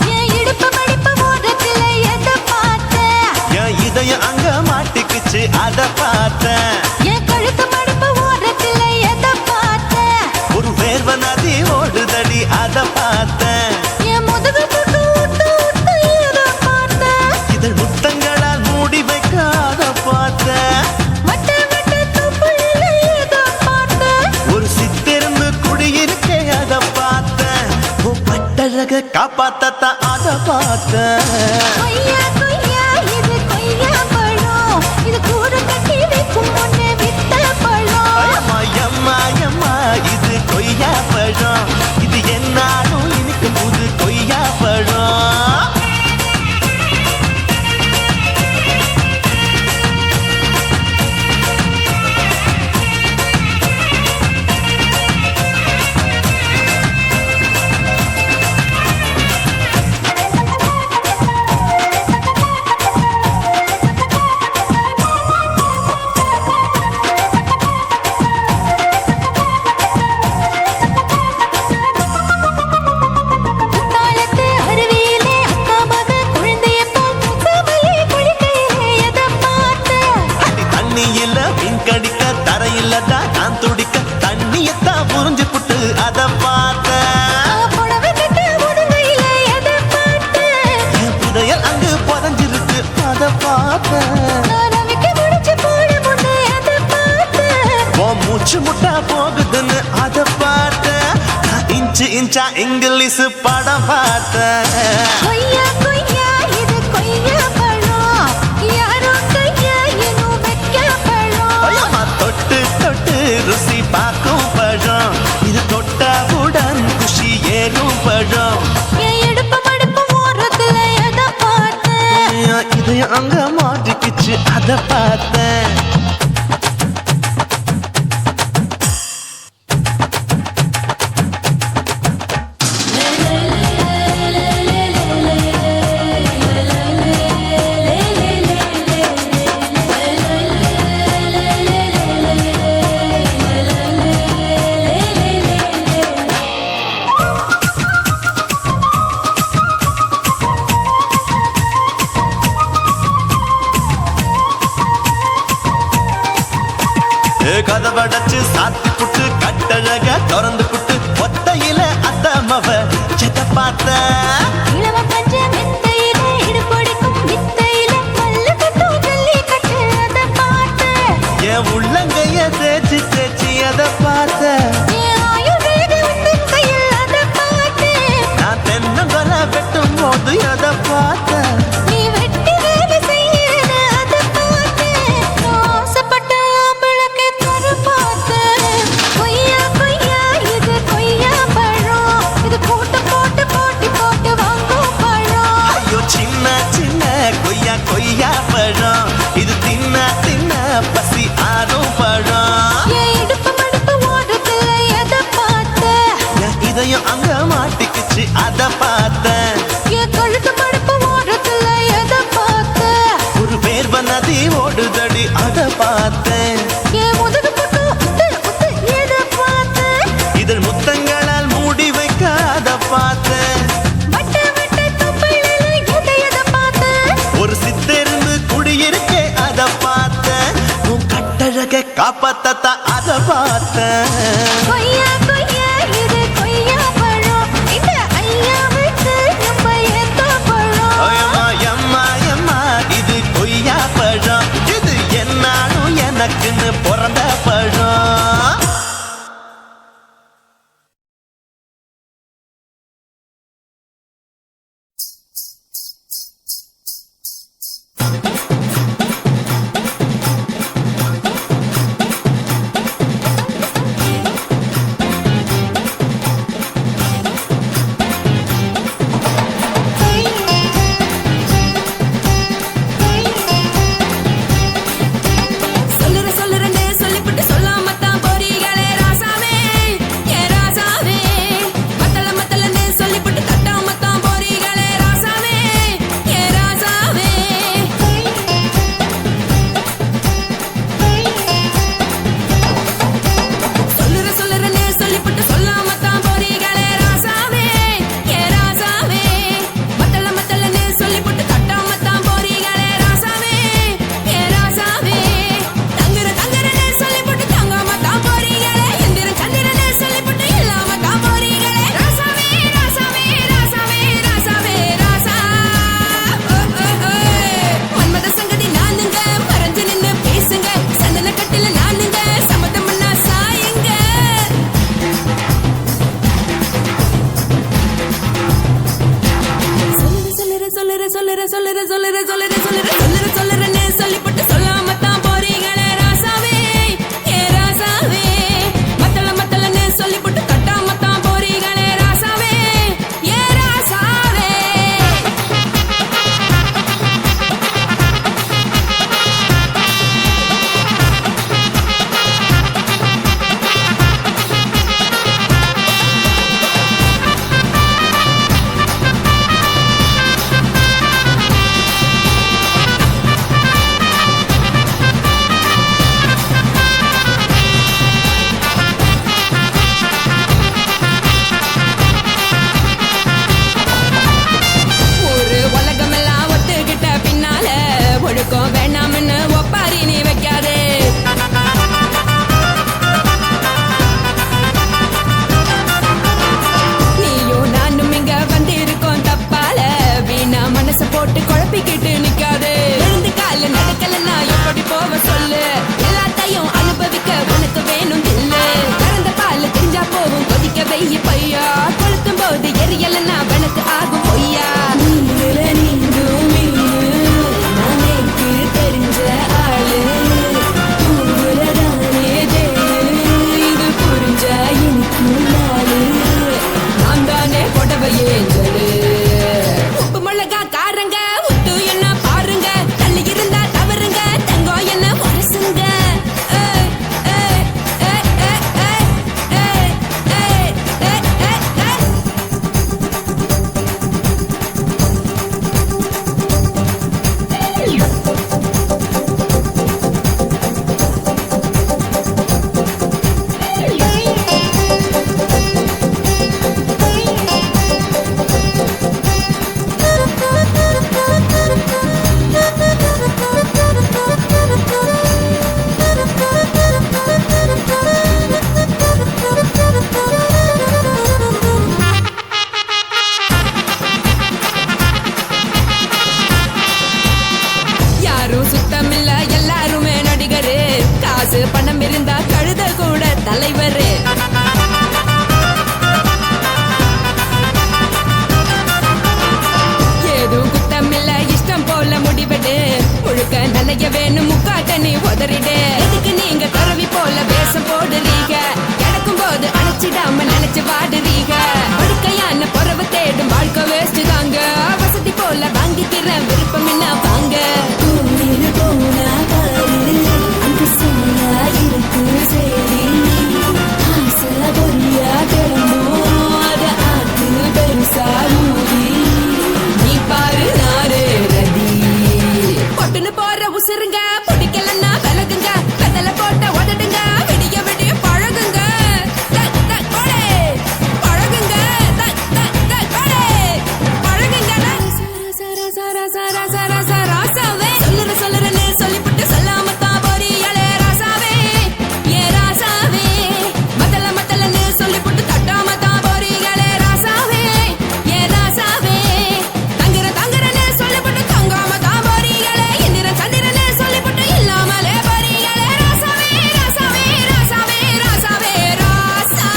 என் இடுப்பு மடிப்பு ஓரத்துல எதை பார்த்தேன் என் இதயம் அங்க மாட்டிக்குச்சு அத பார்த்தேன் என் கழுத்து மடிப்பு ஓரத்துல எதை பார்த்தேன் ஒரு வேர்வ நதி ஓடுதடி அத பார்த்தேன் என் முதுகு புட்டு ஊத்து ஊத்து எதை பார்த்தேன் இதழ் முத்தங்களால் மூடி வைக்க அத பார்த்தேன் வட்ட வட்ட தொப்புள்ள எதை பார்த்தேன் ஒரு சித்திருந்து குடியிருக்கே அத பார்த்தேன் உன் பட்டழக காப்பாத்தத்தான் அத பார்த்தேன் கொய்யா கொய்யா இது கொய்யா பழம் இது கூடு கட்டி வைக்கும் முன்னே வித்த பழம் அம்மா அம்மா அம்மா இது கொய்யா பழம் இது என்னாலும் இனிக்கும் புது கொய்யா பழம் தாளத்து அருவியிலே அக்கா மக குழந்தைய போல் முகமலே குளிக்கையிலே எதை பார்த்தேன் அடி தண்ணியில மீன் கடிக்க தரையில்லடா நான் துடிக்க தண்ணியத்தான் புரிஞ்சு புட்டு அத பார்த்தேன் புடவை கட்ட உடுங்கையிலே எதை பார்த்தேன் என் புதையல் அங்கு புதஞ்சிருக்கு அத பார்த்தேன் நான் ரவிக்கு முடிச்சு போட முன்னே எதை பார்த்தேன் உன் மூச்சு முட்டா போகுதுன்னு அத பார்த்தேன் நான் இன்ச்சு இன்ச்சா இங்கிலீஷ் படம் பார்த்தேன் கொய்யா கொய்யா இது கொய்யா பழம் யாரோ கையா இன்னும் வைக்க பழம் அம்மா தொட்டு தொட்டு ருசி பார்க்கும் பழம் இது தொட்டாவுடன் குஷி ஏறும் பழம் என் இடுப்பு மடிப்பு ஓரத்துல எதை பார்த்தேன் என் இதயம் அங்க மாட்டிக்கிச்சு அத பார்த்தேன் கதவடைச்சு சாத்தி புட்டு கட்டழக திறந்து புட்டு ஒத்தையில அத்தமவ செத்த பார்த்த இளவ பஞ்ச மெத்தையில இடுப்பொடிக்கும் வித்தையில மல்லு கட்டும் ஜல்லி கட்டு அதை பார்த்தேன் என் உள்ளங்கைய தேய்ச்சி தேய்ச்சி அத பார்த்த என் ஆயுர்வேத உந்தன் கையில் அதை பார்த்தேன் நான் தென்னங்கொலை வெட்டும் போது அத பார்த்த நீ வெட்டி வேலை செய்யறது அதை பார்த்தேன் நான் ஆசைப்பட்ட ஆம்பளக்கு தர பார்த்தேன் கொய்யா கொய்யா இது கொய்யா பழம் இது கூட்டு போட்டு போட்டி போட்டு வாங்கும் பழம் ஐயோ சின்ன சின்ன கொய்யா கொய்யா பழம் இது தின்ன தின்ன பசி ஆறும் பழம் என் இடுப்பு மடிப்பு ஓரத்துல எதை பார்த்தேன் என் இதயம் அங்க மாட்டிக்கிச்சு அத பார்த்தேன் என் கழுத்து மடிப்பு ஓரத்துல எதை பார்த்தேன் ஒரு வேர்வ நதி ஓடுதடி அத பார்த்தேன் என் முதுகு புட்டு உத்து உத்து எதை பார்த்தேன் இதழ் முத்தங்களால் மூடி வைக்க அத பார்த்தேன் வட்ட வட்ட தொப்பையில எதை பார்த்தேன் ஒரு சித்திருந்து குடியிருக்கே அத பார்த்தேன் உன் கட்டழக காப்பாத்தத்தான் அத பார்த்தேன் கொய்யா கொய்யா இது கொய்யா பழம் இந்த ஐயாவுக்கு நம்ம எந்த பழம் அம்மா அம்மா அம்மா இது கொய்யா பழம் இது என்னாலும் எனக்குன்னு பிறந்த பழம் சொல்லுறேன்னு சொல்லிப்பட்டு சொல்லாம தான் போறீங்களே ராசாவே ஏ ராசாவே மத்தளன்னு சொல்லிப்பட்டு கட்டாம தான் போறீங்களே ராசாவே ஏ ராசாவே வேணாம்னு ஒப்பாரி நீ வைக்காதே நீயும் நானும் இங்க வந்து இருக்கோம் தப்பால வீணா மனச போட்டு குழப்பிக்கிட்டு நிக்காதே எழுந்து கால நடக்கலன்னா எப்படி போவ சொல்லு எல்லாத்தையும் அனுபவிக்க உனக்கு வேணும் இல்ல கறந்த பால் தெரிஞ்சா போகும் கொதிக்க வெய்ய பையா கொளுத்தும் போது எரியலன்னா வனக்கு ஆகும் பொய்யா உப்பு மிளகா காரங்க உத்து என்ன பாருங்க தள்ளி இருந்தா தவறுங்க தங்கம் என்ன வரசுங்க சுத்தமில்ல எல்லாருமே நடிகரு காசு பணம் இருந்தா கழுத கூட தலைவரு ஏதும் குத்தமில்ல இஷ்டம் போல முடிவெடு முழுக்க நனைய வேணும் முக்காட்ட நீ உதறிடு எதுக்கு நீங்க துறவி போல வேஷம் போடுறீங்க கிடக்கும் போது அணைச்சிடாம நினைச்சு வாடுறீங்க படுக்கையான பொறவை தேடும் வாழ்க்கை வேஸ்ட் தாங்க வசதி போல வாங்கிக்கிற விருப்பம் என்ன வாங்க நீ பாரு நாரு ரதி பொட்டுன்னு போற உசுருங்க பிடிக்கலன்னா விலகுங்க கதல போட்ட உதடுங்க விடிய விடிய பழகுங்க பழகுங்க ராசாவே சொல்லுறேன்னு சொல்லிவிட்டு சொல்லாம தான் போறீங்களே ராசாவே ஏ ராசாவே மத்தளன்னு சொல்லிவிட்டு தட்டாம தான் போறீங்களே ராசாவே ஏ ராசாவே தங்குறேன்னு சொல்லிவிட்டு தங்காம தான் போறீங்களே இந்திரன் சந்திரன்னு சொல்லிவிட்டு இல்லாமலே போறீங்களே ராசாவே ராசாவே ராசாவே ராசாவே ராசா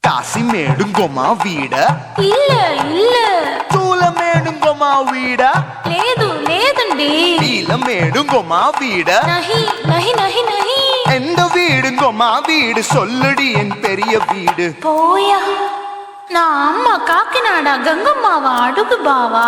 కాశీమేడుంగొమా వీడ இல்ல చూలమేడుంగొమా వీడ లేదండి నీలమేడుంగొమా వీడ నహి எந்த வீடுங்கொமா வீடு சொல்லுடி என் பெரிய வீடு போயா நான் அம்மா காக்கிநாடா கங்கம்மாவா அடுகு பாவா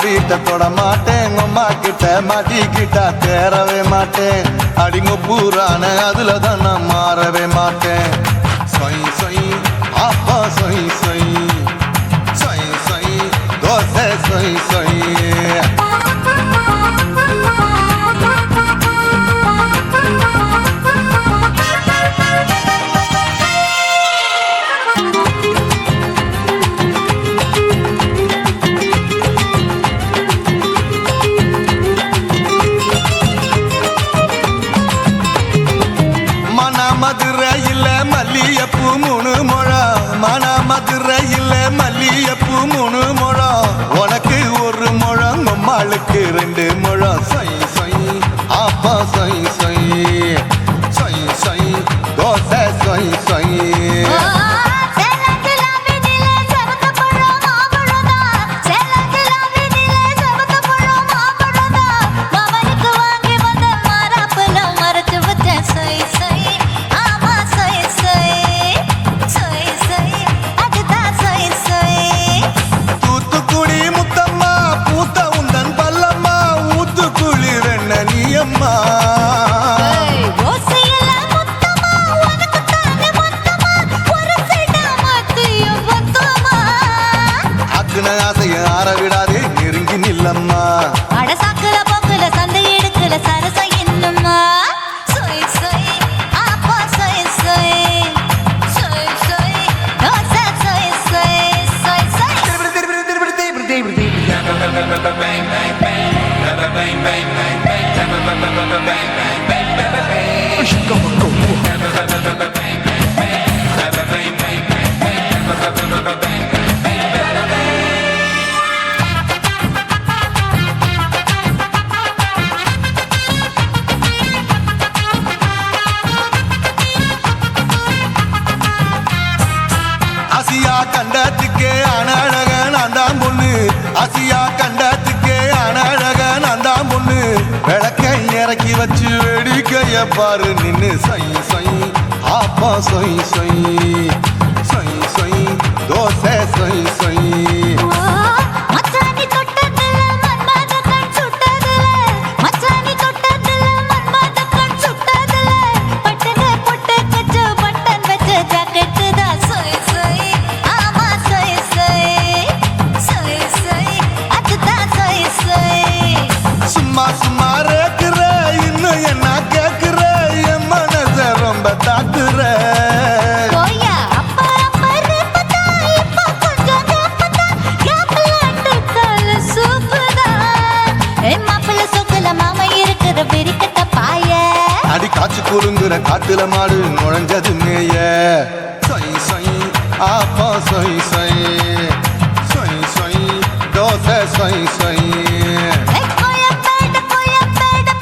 வீட்டை தொட மாட்டேன் அம்மா கிட்ட மாட்டிக்கிட்டா தேரவே மாட்டேன் அடிங்க பூரான அதுல தான் நான் மாறவே மாட்டேன் சொய் சொய் அப்பா சொய் சொய் சொய் சொய் தோசை சொய் சொய் மதுரையில் மல்லியப்பூ 3 முழம் மன மதுரையில் மல்லியப்பூ 3 முழம் உனக்கு 1 முழம் நம்மளுக்கு 2 முழம் சொய் சொய் அப்பா சொய் சொய் சொய் சொய் தோசை சொய் சொய் ஆரவிடாதே நெருங்கி நில்லம்மா அடசாக்குல போக்குல சந்தை எடுக்கல சரச என்னம்மா சொய் சொய் அப்பா சொய் சொய் சொய் சொய் தோசை சொய் சொய் சொய் சொய் ஆசியா கண்டத்துக்கே அனழக நான்தான் பொண்ணு ஆசியா கண்டத்துக்கே அனழக நான்தான் பொண்ணு விளக்கை இறக்கி வச்சு வேடிக்கைய பாரு நின்னு சொய் சொய் ஆப்பா சொய் சொய் சொய் சொய் தோசை சொய் சொய் மச்சானி தொட்டதுல மன்மத கண் சுட்டதுல மச்சானி தொட்டதுல மன்மத கண் சுட்டதுல பட்டன பொட்டு கச்சு பட்டன் வச்ச ஜாக்கெட் தான் சொய் சொய் ஆமா சொய் சொய் சொய் சொய் அதுதான் சொய் சொய் சும்மா சும்மா ரேக்குற இன்னும் என்ன கேக்குற என் மனச ரொம்ப தாக்குற கோயா அப்பா அப்பா ரப்பதா இப்ப கொஞ்சம் ரப்பதா கேப்பலாட்டு கால சூப்பரா ஏ மாப்பிள்ள சொக்கல மாமா இருக்கிற பெரிக்கட்ட பாய அடி காய்ச்சி குறுங்குற காட்டுல மாடு நுழைஞ்சது மேய சொய் சொய் ஆப்பா சொய் சொய் சொய் சொய் தோசை சொய் சொய் கோயம்பேடு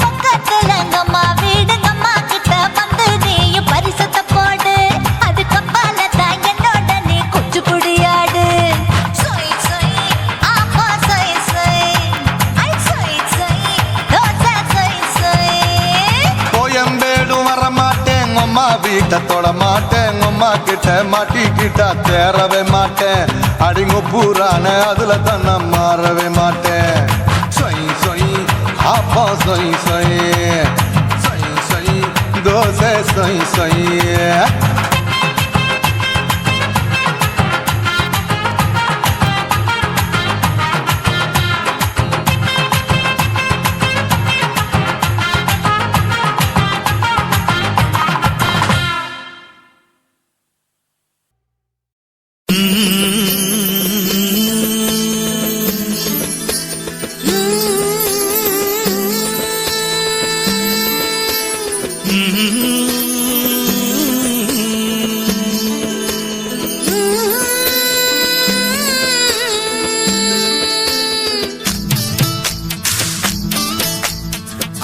பக்கத்துல எங்கம்மா வீடு அம்மா கிட்ட வந்து நீயும் பரிசத்தை போடு அதுக்கப்பால தான் என்னோட நீ குச்சி புடியாடு சொய் சொய் ஆப்பா சொய் சொய் ஐ சொய் சொய் தோசை சொய் சொய் கோயம்பேடும் வர மாட்டேன் அம்மா வீட்டை தொட மாட்டேன் அம்மா கிட்ட மாட்டிக்கிட்டா தேரவே மாட்டேன் அடிங்க பூரான அதுல தான் நான் மாறவே மாட்டேன் சொய் சொய் ஆப்பா சொய் சொய் சொய் சொய் தோசை சொய் சொய்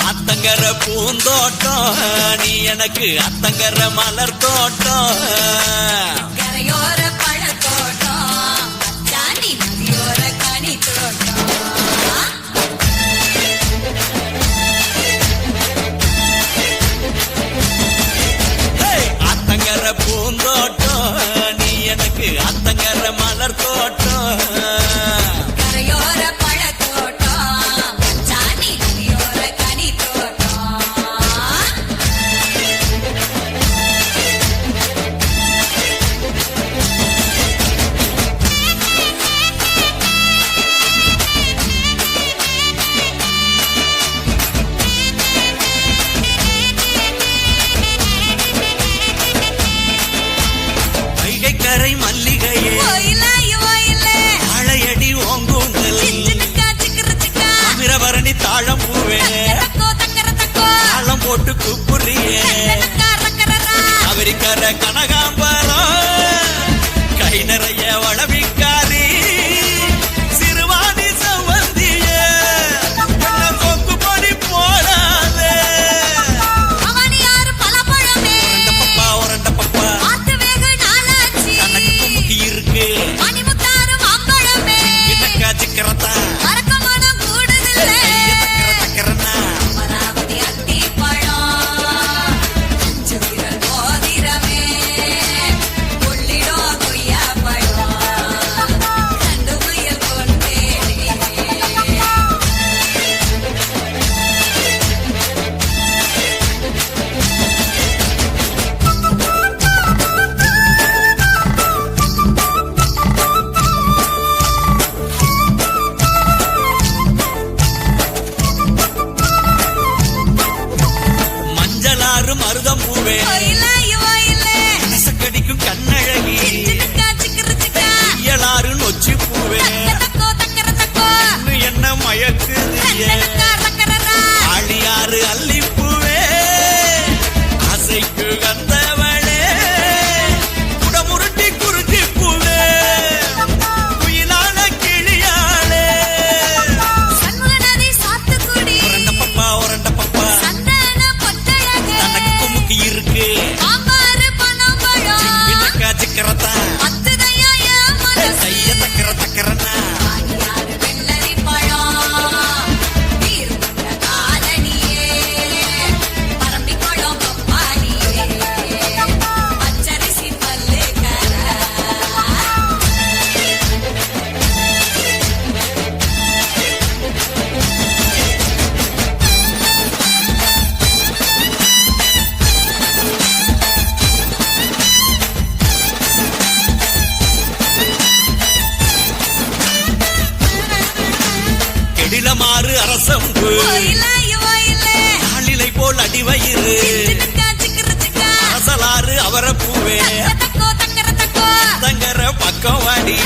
அத்தங்கர பூந்தோட்டம் நீ எனக்கு அத்தங்கர மலர் தோட்டம் கரையோர பழத்தோட்டம் ஜானி நதியோர கனி தோட்டம் அத்தங்கர பூந்தோட்டம் நீ எனக்கு அத்தங்கர மலர் தோட்டம் கரையோர பழத்தோட்டம் ஜானி அட கனகாம்பரம் கை நிறைய வளவிக்காரி சிறுவாணி சவந்திய கொக்கு பொடி போடாதே பப்பா உரண்ட பப்பா கணக்கு முக்கி இருக்கு இன்னக்கா சிக்கிறதா தக்கறனா மஞ்சளாறு மருதம் பூவே கடிக்கும் கண்ணழகி இயலாறு நொச்சி பூவே என்ன மயக்குது ஆழியாறு அல்லிப்பூவே ஆசைக்கு கந்தவளே குடமுருட்டி குருத்தி பூவே குயிலான கிளியாளே உரண்ட பப்பா தனக்கு முக்கி இருக்கு இன்னக்கா சிக்கிறதா கைய தக்கறனா கெடிலமாறு அரசம்பு ஆளிலை போல் அடிவயிறு அரசலாறு அவரப்பூவே தங்கர பக்கம் வாடி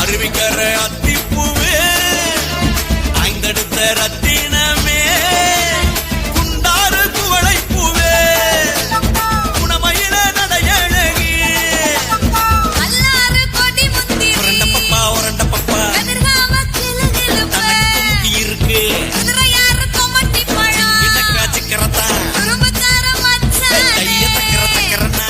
அருவிக்கர அத்திப்பூவே ஐந்தெடுத்த ரத்தினமே குண்டாறு குவளை பூவே குணமயில நடையழகி உரண்ட பப்பா தனக்கு முக்கி இருக்கு இன்னக்கா சிக்கிறதா கைய தக்கறனா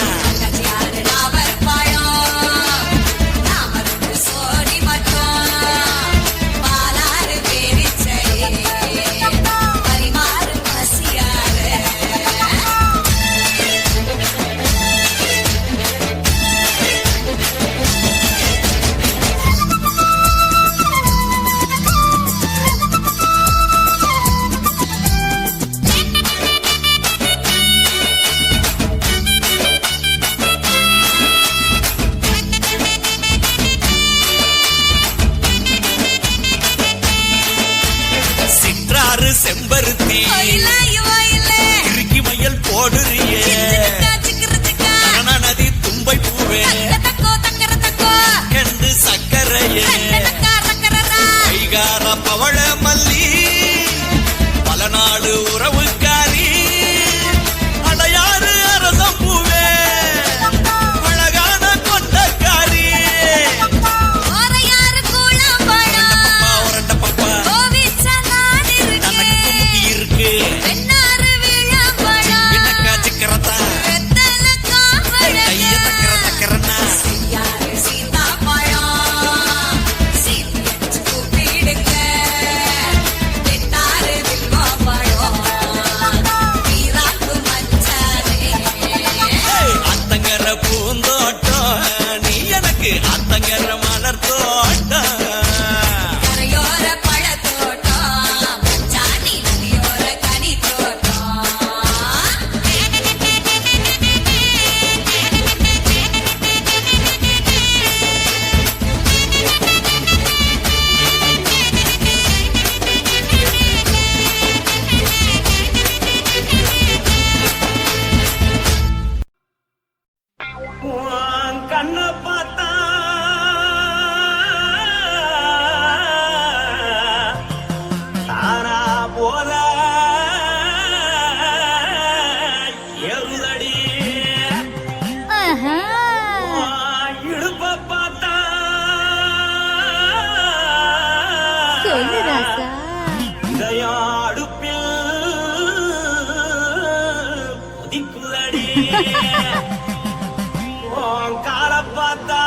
கால பார்த்தா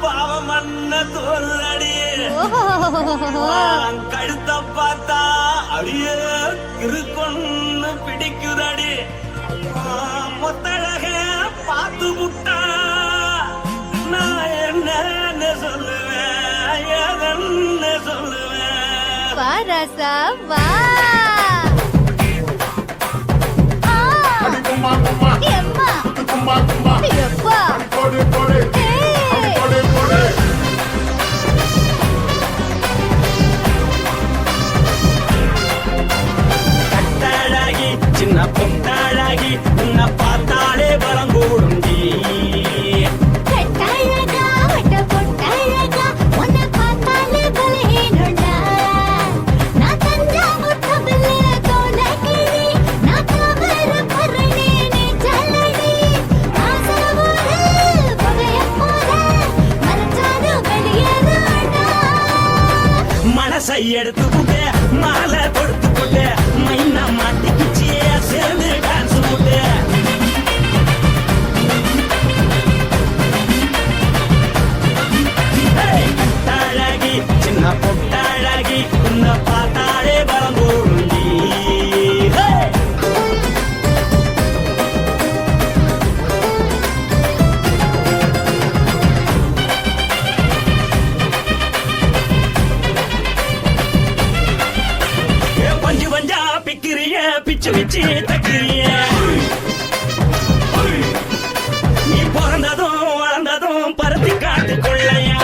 பாவம் மண்ண தோல்லடி கழுத்த பார்த்தா அடியே இருக்குன்னு பிடிக்குதடி மொத்தழக பார்த்து விட்டா நான் என்ன சொல்லுவேன் எதன்னு சொல்லுவேன் வா ராசா வா கும்மா கும்மா எம்மா கும்மா கும்மா எப்பா போடு போடு ஏய் போடு போடு கட்டழகி சின்ன பொட்டழகி உன்னை பார்த்தாலே பலம் கூடுண்டி கட்டழகா வட்ட பொட்டழகா உன்னை பார்த்தாலே பலஹீனடா நான் தஞ்சாவூர் தபல தோலகிரி நான் கவர பரணி நீ ஜல்லடி ஆசவூர் பகைய போல மரச்சாரு வெளியேறாடா மனசை எடுத்து புட்டே மாலை கொடுத்து புட்டே மைனா மாட்டிக்கிச்சியே சேர்ந்து டான்ஸ் புட்டே கட்டழகி சின்ன பொட்டழகி உன்னை பார்த்தாலே பலம் கூடுண்டி பஞ்சு பஞ்சா பிக்கிறிய பிச்சு பிச்சு தக்கிறிய நீ பிறந்ததும் வளர்ந்ததும் பருத்தி காட்டு கொள்ளையா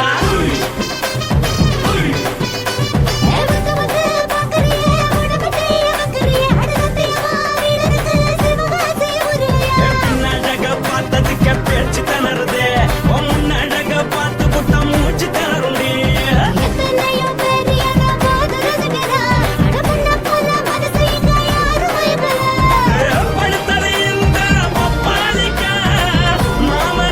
வந்து வந்து பாக்கறியே உடம்பத்தைய வக்கறியே அடகத்தையமா வீடருக்கு சிவகாசி ஊரையா பின்னழக பார்த்ததுக்கு பேச்சு தளருதே முன்னழக பார்த்து புட்ட மூச்சு தளருண்டி எத்தனையோ பேர் என்ன போது ரசிக்கிறா அடமுன்ன போல மனசு இங்க யாரும் வைக்கல படுத்தது இந்த பப்பாளிக்கா மாம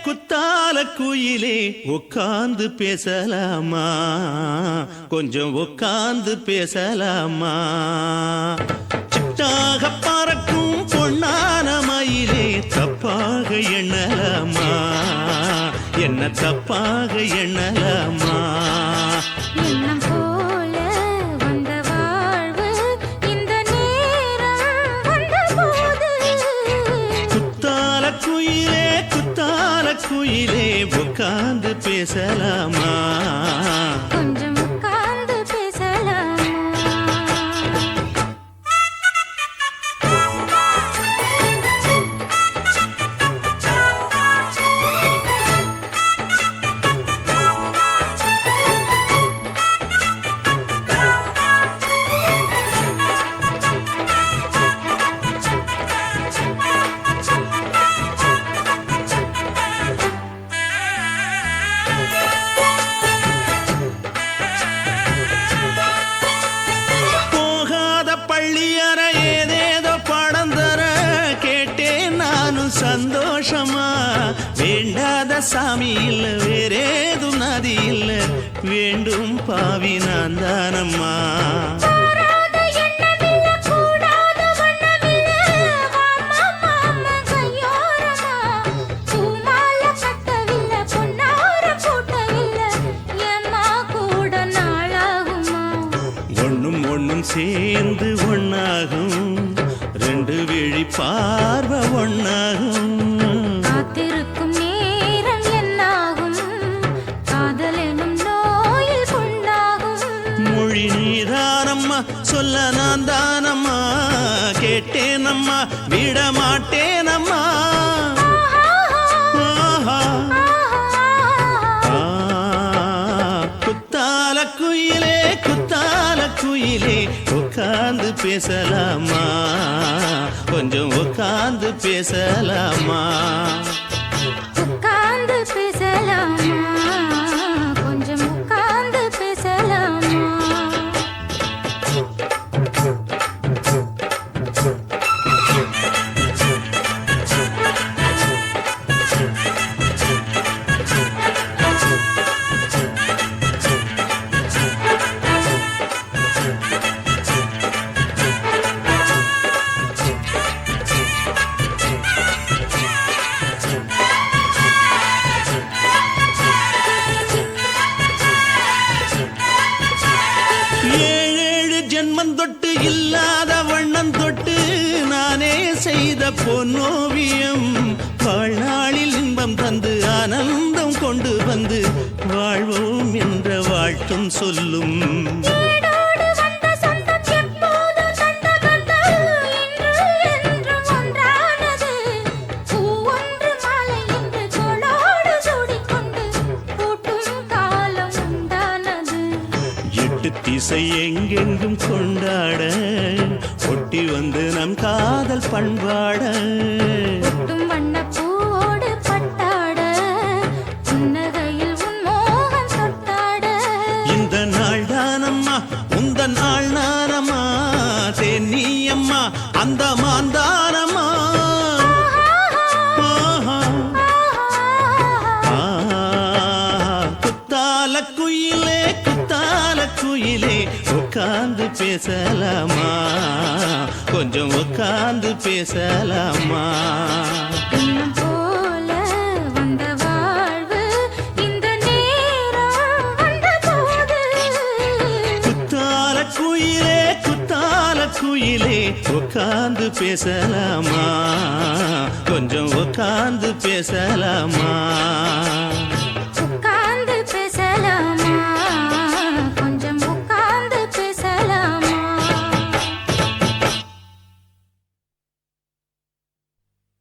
குத்தால குயிலே உட்கார்ந்து பேசலாமா கொஞ்சம் உட்கார்ந்து பேசலாமா சிட்டாக பறக்கும் பொன்னான மயிலே தப்பாக எண்ணலாமா என்ன தப்பாக எண்ணலாமா எண்ணம் போல வந்த வாழ்வு இந்த நேரம் வந்தபோது குத்தால குயிலே உட்கார்ந்து பேசலாமா கொஞ்சம் உட்கார்ந்து பேசலாமா போகாத பள்ளியற ஏதேதோ பாடம் தர கேட்டேன் நானும் சந்தோஷமா வேண்டாத சாமி இல்ல வேறேதும் நதி இல்ல வேண்டும் பாவி நான் தானம்மா கூடாத எண்ணமில்ல கூடாத வண்ணமில்ல மாமா மாமா கையோரமா பூமால கட்டவில்லை பொன்னார போட்டவில்லை ஏம்மா கூட நாளாகுமா ஒண்ணும் சேர்ந்து ஒண்ணாகும் ரெண்டு விழி பார்வை ஒண்ணாகும் காத்திருக்கும் நேரம் என்னாகும் காதல் எனும் நோயில் புண்ணாகும் மொழி நீதானம்மா சொல்ல நான் தானம்மா கேட்டேனம்மா விட மாட்டேனம்மா ஆஹா. ஆ, குத்தால குயிலே உட்கார்ந்து பேசலாமா கொஞ்சம் உட்கார்ந்து பேசலாமா உட்கார்ந்து பேசலாமா கொஞ்சம் உட்கார்ந்து பேசலாமா ஏழேழு ஜென்மம் தொட்டு இல்லாத வண்ணம் தொட்டு நானே செய்த பொன்னோவியம் வாழ்நாளில் இன்பம் தந்து ஆனந்தம் கொண்டு வந்து வாழ்வோம் என்ற வாழ்த்தும் சொல்லும் ஏடோடு வந்த சொந்தம் எப்போதும் தந்த பந்தம் இன்று என்றும் ஒன்றானது பூ ஒன்று மாலை என்று தோளோடு சூடிக்கொண்டு பூட்டும் காலம் உண்டானது எட்டு திசை எங்கெங்கும் கொண்டாட ஒட்டி வந்து நம் காதல் பண்பாட ஒட்டும் வண்ண பூவோடு பட்டாட புன்னகையில் உன் மோகம் தொட்டாட இந்த நாள் தானம்மா உந்த நாள் நானம்மா தென்னியம்மா அந்த மாந்தானம்மா ஆஹா. ஆ, குத்தால குயிலே உட்கார்ந்து பேசலாமா கொஞ்சம் உட்கார்ந்து பேசலாமா எண்ணம் போல வந்த வாழ்வு இந்த நேரம் வந்தபோது குத்தால குயிலே உட்கார்ந்து பேசலாமா கொஞ்சம் உட்கார்ந்து பேசலாமா உட்கார்ந்து